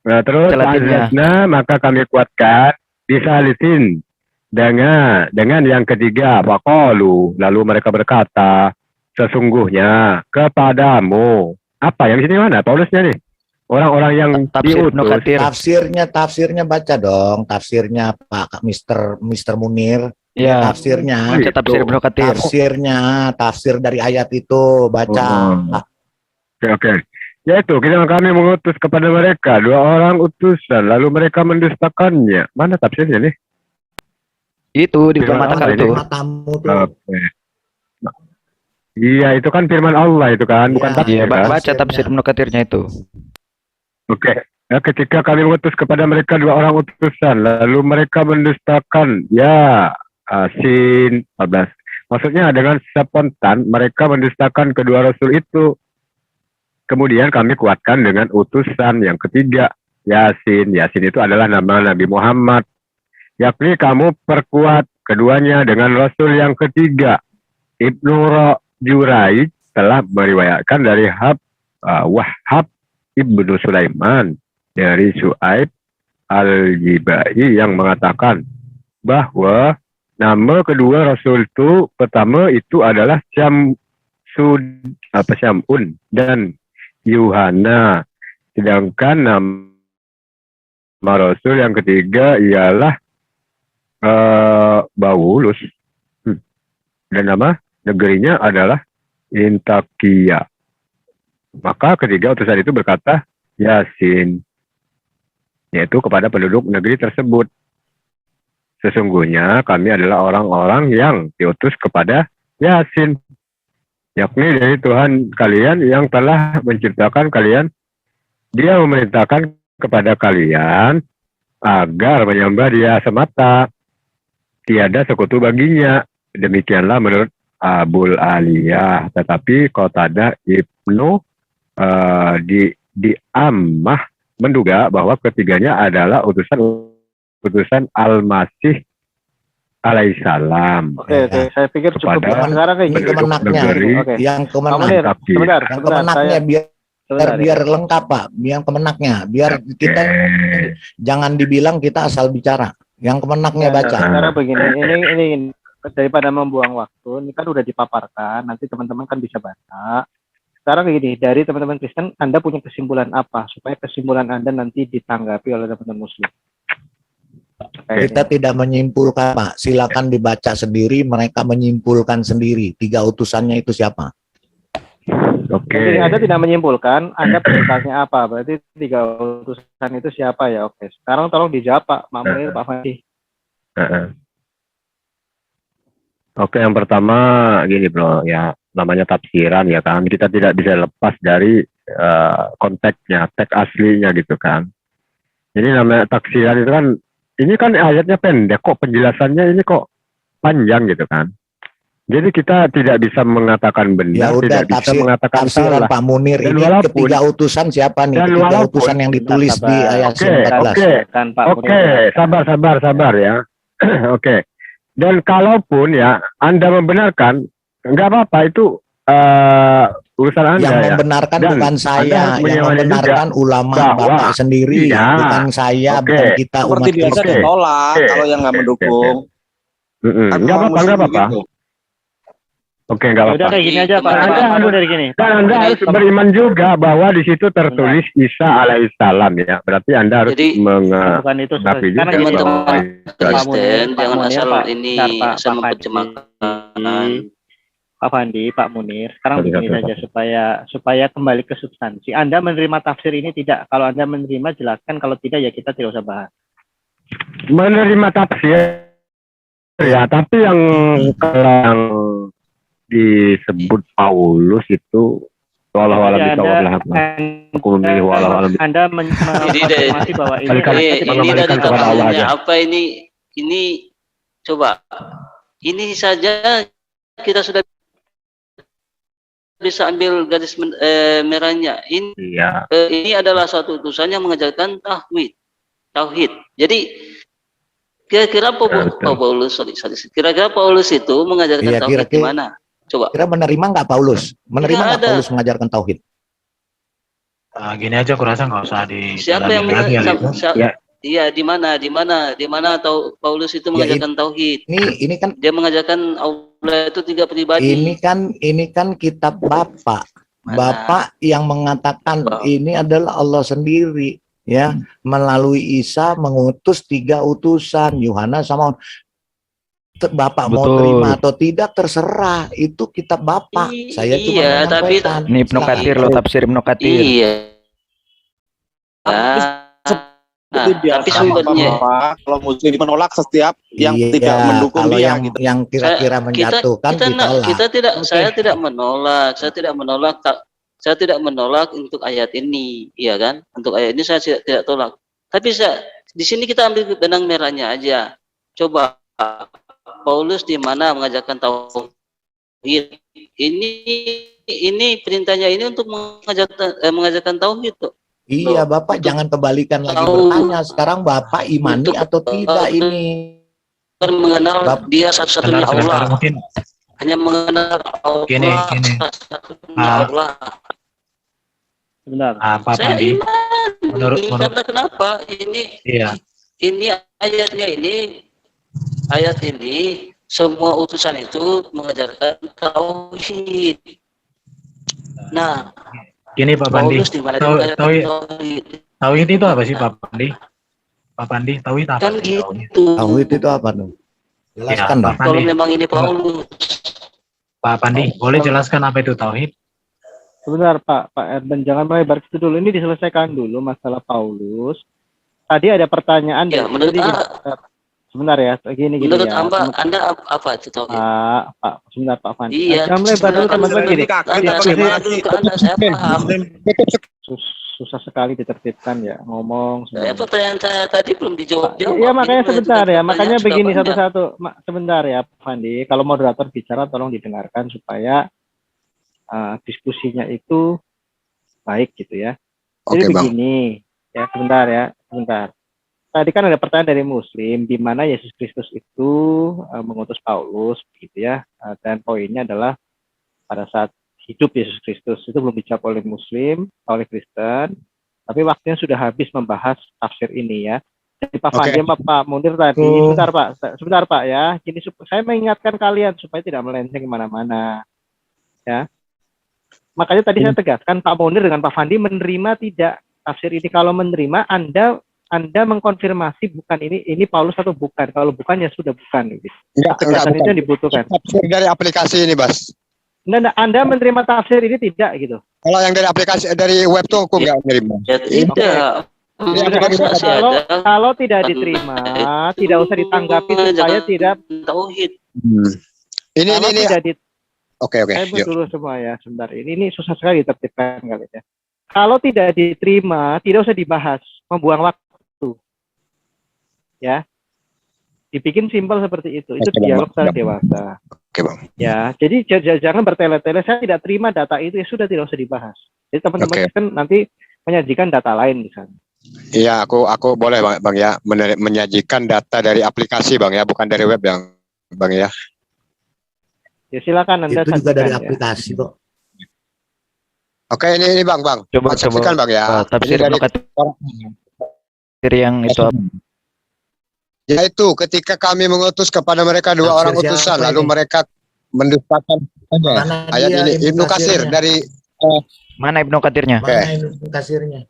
Nah, terus Latinnya. azazna maka kami kuatkan disalisin dengan yang ketiga faqalu lalu mereka berkata sesungguhnya kepadamu apa yang di sini mana Paulusnya nih orang-orang yang Tafsir Ibnu diutus Katsir. Tafsirnya baca dong. Tafsirnya Pak Mister Munir. Ya, Tafsirnya. baca tafsir Ibnu Katsir. Tafsir dari ayat itu baca. Oke. Ya itu kami mengutus kepada mereka dua orang utusan lalu mereka mendustakannya. Mana tafsirnya nih? Itu di Firman mata Allah ini. itu. Matamu tuh. Oke. Iya itu kan firman Allah itu kan bukan Iya. tafsir Iya, kan? baca tafsir Ibnu Katsirnya itu. Oke. Ya, ketika kami mengutus kepada mereka dua orang utusan, lalu mereka mendustakan, ya, Sin 14. Maksudnya dengan spontan mereka mendustakan kedua rasul itu. Kemudian kami kuatkan dengan utusan yang ketiga, Yasin. Yasin itu adalah nama Nabi Muhammad. Yakni kamu perkuat keduanya dengan rasul yang ketiga. Ibnu Juraij telah meriwayatkan dari Wahab Ibnu Sulaiman dari Su'aib Al-Jibai yang mengatakan bahwa nama kedua rasul itu pertama itu adalah Syam'un dan Yuhana, sedangkan nama rasul yang ketiga ialah Baulus dan nama negerinya adalah Intakia. Maka ketiga utusan itu berkata Yasin, yaitu kepada penduduk negeri tersebut. Sesungguhnya kami adalah orang-orang yang diutus kepada Yasin, yakni dari Tuhan kalian yang telah menciptakan kalian. Dia memerintahkan kepada kalian agar menyembah Dia semata, tiada sekutu baginya. Demikianlah menurut Abul Aliyah. Tetapi Qatadah Ibnu di Ammah menduga bahwa ketiganya adalah utusan Al-Masih alaihissalam. Oke, saya pikir cukup. Kepada Sekarang kayak Ini gini. kemenaknya. negeri Oke. Yang Pak kemenak. Munir, Tapi sebentar, Yang sebentar, kemenaknya sebentar, ya. biar lengkap Pak. Yang kemenaknya biar kita jangan dibilang kita asal bicara. Yang kemenaknya Ya, baca. Sekarang begini, ini daripada membuang waktu, ini kan udah dipaparkan, nanti teman-teman kan bisa baca. Sekarang begini, dari teman-teman Kristen, Anda punya kesimpulan apa supaya kesimpulan Anda nanti ditanggapi oleh teman-teman Muslim? Kita tidak menyimpulkan Pak. Silakan dibaca sendiri. Mereka menyimpulkan sendiri. 3 utusannya itu siapa? Oke. Jadi Anda tidak menyimpulkan, Anda bertanya apa? Berarti 3 utusan itu siapa ya? Oke. Sekarang tolong dijawab Pak Munir, Pak Fandi. Oke, yang pertama gini bro, ya namanya tafsiran ya kan. Kita tidak bisa lepas dari konteksnya, teks aslinya gitu kan. Jadi namanya taksiran itu kan, ini kan ayatnya pendek kok, penjelasannya ini kok panjang gitu kan. Jadi kita tidak bisa mengatakan Ya benar, udah, tidak bisa mengatakan tafsiran salah. Pak Munir Dan ini walaupun- ketiga utusan siapa nih? dan Ketiga walaupun- utusan yang ditulis di ayat Oke, 14. oke, sabar ya. Oke. Dan kalaupun ya Anda membenarkan, nggak apa-apa, itu urusan Anda Yang ya. membenarkan Dan bukan Anda saya, harus yang menyadari membenarkan ulama bahwa- Bapak sendiri, Iya. bukan saya, Oke. bukan kita umat Seperti biasa Kristen. ditolak Oke. kalau yang nggak Oke, mendukung. Kan Nggak memang apa-apa, mesti nggak apa-apa. begitu. Oke, nggak Udah apa-apa. kayak gini aja Pak. Anda Pak harus- Munir gini. Dan Anda harus beriman juga bahwa di situ tertulis Isa alaihissalam ya. Berarti Anda harus Jadi, Bukan itu mengakui karena juga gini bahwa teman-teman Isa- Kristen Pak jangan Munir, asal Pak. ini Bentar, Pak. asal Pak menerjemahkan. Pak Fandi, Pak Munir, sekarang Sorry, begini sorry, saja supaya kembali ke substansi. Anda menerima tafsir ini tidak? Kalau Anda menerima jelaskan, kalau tidak ya kita tidak usah bahas. menerima tafsir ya, tapi yang kalau yang disebut Paulus itu walau-walau Jadi bisa walau aku memilih walau-walau Anda Ini deh, mengkonfirmasi bahwa ini Balikan- ini tidak dari mengembalikan kepada Allah tafsirnya aja. apa ini coba ini saja kita sudah bisa ambil garis merahnya. iya. Ini adalah suatu utusan yang mengajarkan tauhid. Jadi kira-kira kira-kira Paulus itu mengajarkan Iya, tauhid kira-kira- gimana? Coba. Kira menerima nggak Paulus? Menerima Nggak nggak ada. Paulus mengajarkan tauhid? Gini aja, aku rasa nggak usah di Siapa yang lagi hal itu. Ya, Iya, di mana tahu Paulus itu Ya, mengajarkan tauhid. Ini kan Dia mengajarkan Allah itu tiga pribadi. ini kan kitab Bapak. Mana? Bapak yang mengatakan Bapak. ini adalah Allah sendiri ya, melalui Isa mengutus 3 utusan, Yohanes sama Bapak mau Betul. terima atau tidak terserah, itu kitab Bapak. Saya cuma Iya, tapi menyampaikan. Ini Ibnu Katsir loh, tafsir Ibnu Katsir. Iya. Seperti biasa, tapi sumbernya Bapak, kalau Muslim menolak setiap yang Iya, tidak mendukung kalau dia yang, gitu. yang kira-kira menjatuhkan ditolak. saya tidak menolak untuk ayat ini, iya kan? Untuk ayat ini saya tidak tolak. Tapi di sini kita ambil benang merahnya aja. Coba Paulus di mana mengajarkan tauhid? Ini perintahnya ini untuk mengajarkan tauhid tuh. Iya, Bapak jangan kebalikan lagi tahu- bertanya. Sekarang Bapak imani untuk- atau tidak ini? Mengenal dia satu-satunya sebentar, Allah. mungkin Hanya mengenal Allah. Gini. Satu-satunya Ah. Allah. sebentar. Pak Saya Pandi, iman. menurut- Karena kenapa? iya, Ini ayat ini semua utusan itu mengajarkan tauhid. Nah, gini Pak Pandi. Paulus di mana dia Tahu- mengajarkan tahu- tauhid? Tauhid itu apa sih Pak Pandi? Pak Pandi, tauhid apa? Kan sih? gitu. Tauhid itu apa tuh? Jelaskan Ya, dong. Pak Kalau Pandi, memang ini Paulus. Pak Pandi, boleh jelaskan apa itu tauhid? Sebentar Pak Erben, jangan melebar ke situ dulu. Ini diselesaikan dulu masalah Paulus. Tadi ada pertanyaan. Ya, menurut sebentar ya, gini menurut ya. Anda apa itu tauhid? Pak, sebentar Pak Fandi. Iya. Jangan melebar dulu teman-teman gini. Ini kaget Anda apa saya gimana dulu sih? ke Anda, saya paham. Susah sekali ditertibkan ya ngomong. Pertanyaan saya tadi belum dijawab. Iya makanya sebentar ya, makanya begini satu. satu-satu. Sebentar ya Pak Fandi, kalau moderator bicara tolong didengarkan supaya diskusinya itu baik gitu ya. Jadi Oke, Bang. begini, ya sebentar. Tadi kan ada pertanyaan dari Muslim, di mana Yesus Kristus itu mengutus Paulus, gitu ya. Dan poinnya adalah pada saat hidup Yesus Kristus itu belum dijawab oleh Muslim, oleh Kristen, tapi waktunya sudah habis membahas tafsir ini ya. Jadi Pak Fandi sama Pak Munir tadi, sebentar Pak ya. Gini, saya mengingatkan kalian supaya tidak melenceng kemana-mana, ya. Makanya tadi saya tegaskan Pak Munir dengan Pak Fandi menerima tidak tafsir ini. Kalau menerima, Anda mengkonfirmasi bukan ini Paulus atau bukan. Kalau bukan ya sudah bukan. Gitu. Tegasan itu yang dibutuhkan. Tafsir dari aplikasi ini, Bas. Anda menerima tafsir ini tidak gitu. Kalau yang dari aplikasi dari web tuh aku nggak menerima. Ya tidak. Kalau tidak diterima, tidak usah ditanggapi supaya tidak tauhid. Ini. tidak Oke. Saya buat dulu semua ya, sebentar. Ini susah sekali ditertibkan kali ya. Kalau tidak diterima, tidak usah dibahas, membuang waktu. Ya. Dibikin simpel seperti itu. Itu Oke, Bang. dialog secara dewasa. Oke, Bang. Ya, jadi jangan bertele-tele. Saya tidak terima data itu, ya sudah, tidak usah dibahas. Jadi teman-teman Oke. kan nanti menyajikan data lain misalnya. Iya, aku boleh Bang ya menyajikan data dari aplikasi Bang ya, bukan dari web yang Bang ya. Ya silakan Anda Itu juga dari sajikan, ya. aplikasi kok. Oke, ini Bang. Coba Saksikan Bang ya. tafsir Ini dari Ibnu Katsir yang itu apa? yaitu ketika kami mengutus kepada mereka dua Tafsir orang siapa utusan, ini? lalu mereka mendustakan Mana ayat dia, ini Ibnu Ibnu Katsir Katsirnya? dari Mana Ibnu Katsirnya? Oke. Mana Ibnu Katsirnya?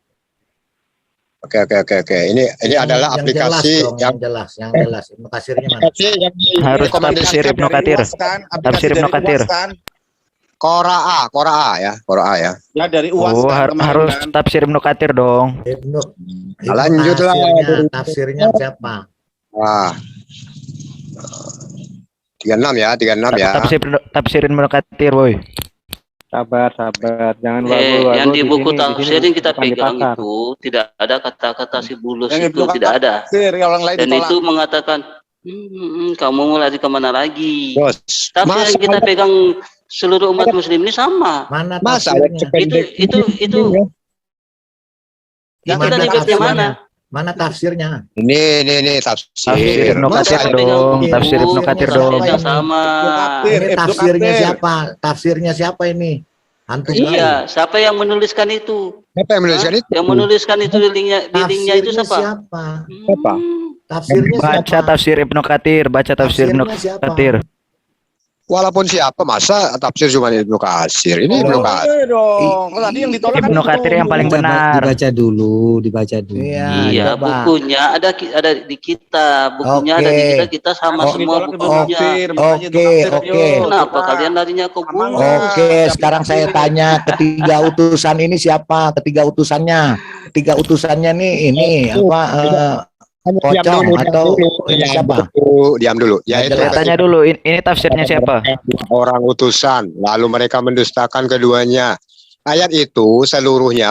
Oke. Ini adalah yang aplikasi jelas dong, yang jelas. Ibnu Katsirnya mana? aplikasi yang Harus tafsir Ibnu Katsir. Tafsir Ibnu Katsir. Qura'a ya. Ya dari UAS Oh, kan, kemarin harus kan. tafsir Ibnu Katsir dong. Ibnu Lanjutlah. Tafsirnya siapa? Wah. 36 ya. Tafsir Ibnu Katsir, boy. Sabar, jangan Yang di buku sini tafsir yang kita bukan di pegang pasar. itu tidak ada kata-kata si bulus Yang itu, Ibnu tidak ada. Katsir, yang orang lain Dan ditolak. itu mengatakan, kamu mau lari kemana lagi? Bos. Tapi Masa yang kita pegang seluruh umat muslim ini sama. Mana Masa ayat tafsirnya? sependek Itu Di yang kita mana libatnya mana? tafsirnya? Mana tafsirnya? Ini Tafsir tafsir. Ibnu Masa Katsir ayat dong. Tafsir Ibnu Katsir Siapa dong. ini? yang sama. Ini tafsirnya siapa? Tafsirnya siapa ini? Hantu Iya, siapa yang menuliskan itu? siapa yang menuliskan Hah? itu? Yang menuliskan itu di linknya itu siapa? siapa? Siapa? Tafsirnya Baca siapa? tafsir Ibnu Katsir, baca tafsir Ibnu Tafsirnya siapa? Katsir. Walaupun siapa, masa tafsir cuma Ibnu Katsir? Ini Ibnu Katsir. dong. Kalau tadi yang ditolak kan Ibnu itu. Katsir yang paling benar. Dibaca dulu. Iya, coba. bukunya ada di kita, bukunya ada di kita sama Yang semua ditolak Ibnu bukunya. Katsir, makanya Ibnu Katsir, Oke. yuk, Kenapa coba. kalian larinya ke bulus? Oke, sekarang saya tanya ketiga utusan ini siapa? Ketiga utusannya nih ini apa? Pocong atau ini siapa? Diam dulu. Ya, itu Saya tanya dulu, ini tafsirnya siapa? orang utusan, lalu mereka mendustakan keduanya. Ayat itu seluruhnya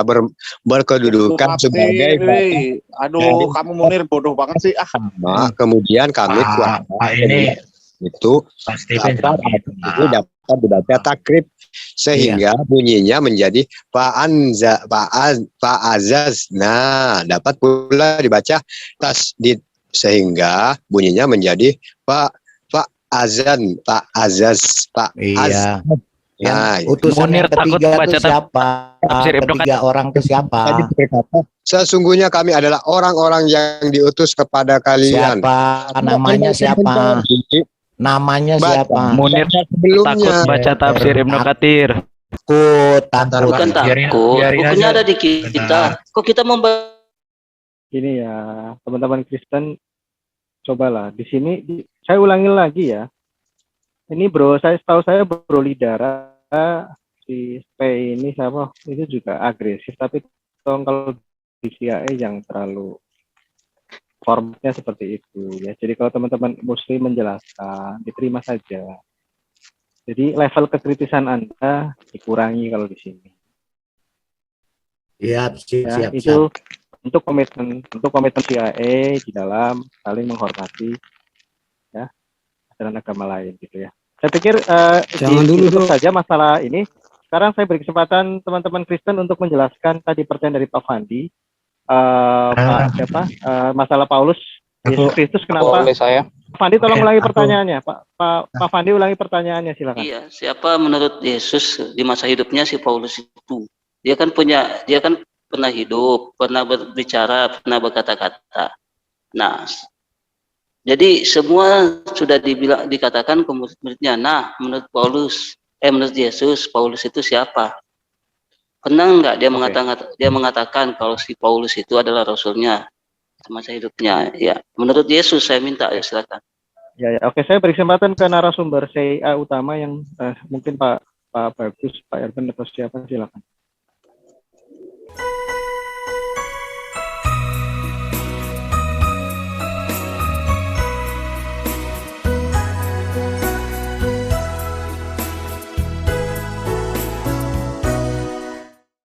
berkedudukan Ibnu Katsir, sebagai weh. Aduh, kamu Munir bodoh banget sih. sama. Kemudian kami kuat ini itu Pak Steven. itu dapat dibaca takrib sehingga bunyinya menjadi fa'azaz. Nah, dapat pula dibaca tasdid sehingga bunyinya menjadi fa'azaz. Iya. Nah, Utusan Munir yang takut ketiga baca itu siapa? tafsir Ibnu Ketiga orang itu siapa? tadi berkata, sesungguhnya kami adalah orang-orang yang diutus kepada kalian. Siapa? Namanya siapa? Namanya siapa? Munir takut baca tafsir Ibnu Katsir. Takut. Bukan takut, bukunya ada di kita. Kok kita membaca? Ini ya, teman-teman Kristen, cobalah di sini saya ulangi lagi ya. Ini setahu saya bro Lidara si P ini sama itu juga agresif, tapi kalau di CIA yang terlalu formatnya seperti itu ya. Jadi kalau teman-teman Muslim menjelaskan, diterima saja. Jadi level kekritisan Anda dikurangi kalau di sini. Siap. Itu untuk komitmen CIA di dalam saling menghormati ya ajaran agama lain gitu ya. Saya pikir ditutup saja masalah ini. Sekarang saya beri kesempatan teman-teman Kristen untuk menjelaskan tadi pertanyaan dari Pak Fandi. Masalah Paulus Yesus Kristus kenapa? Boleh saya? Pak Fandi tolong ulangi pertanyaannya. Pak Fandi ulangi pertanyaannya, silakan. Iya, siapa menurut Yesus di masa hidupnya si Paulus itu? Dia kan pernah hidup, pernah berbicara, pernah berkata-kata. Nah, jadi semua sudah dikatakan ke murid-muridnya. Nah, menurut Yesus, Paulus itu siapa? Pernah nggak dia mengatakan kalau si Paulus itu adalah rasulnya semasa hidupnya? Ya, menurut Yesus saya minta ya silakan. Ya, oke, saya beri kesempatan ke narasumber CIA utama yang mungkin Pak Bagus, Pak Erben atau siapa, silakan.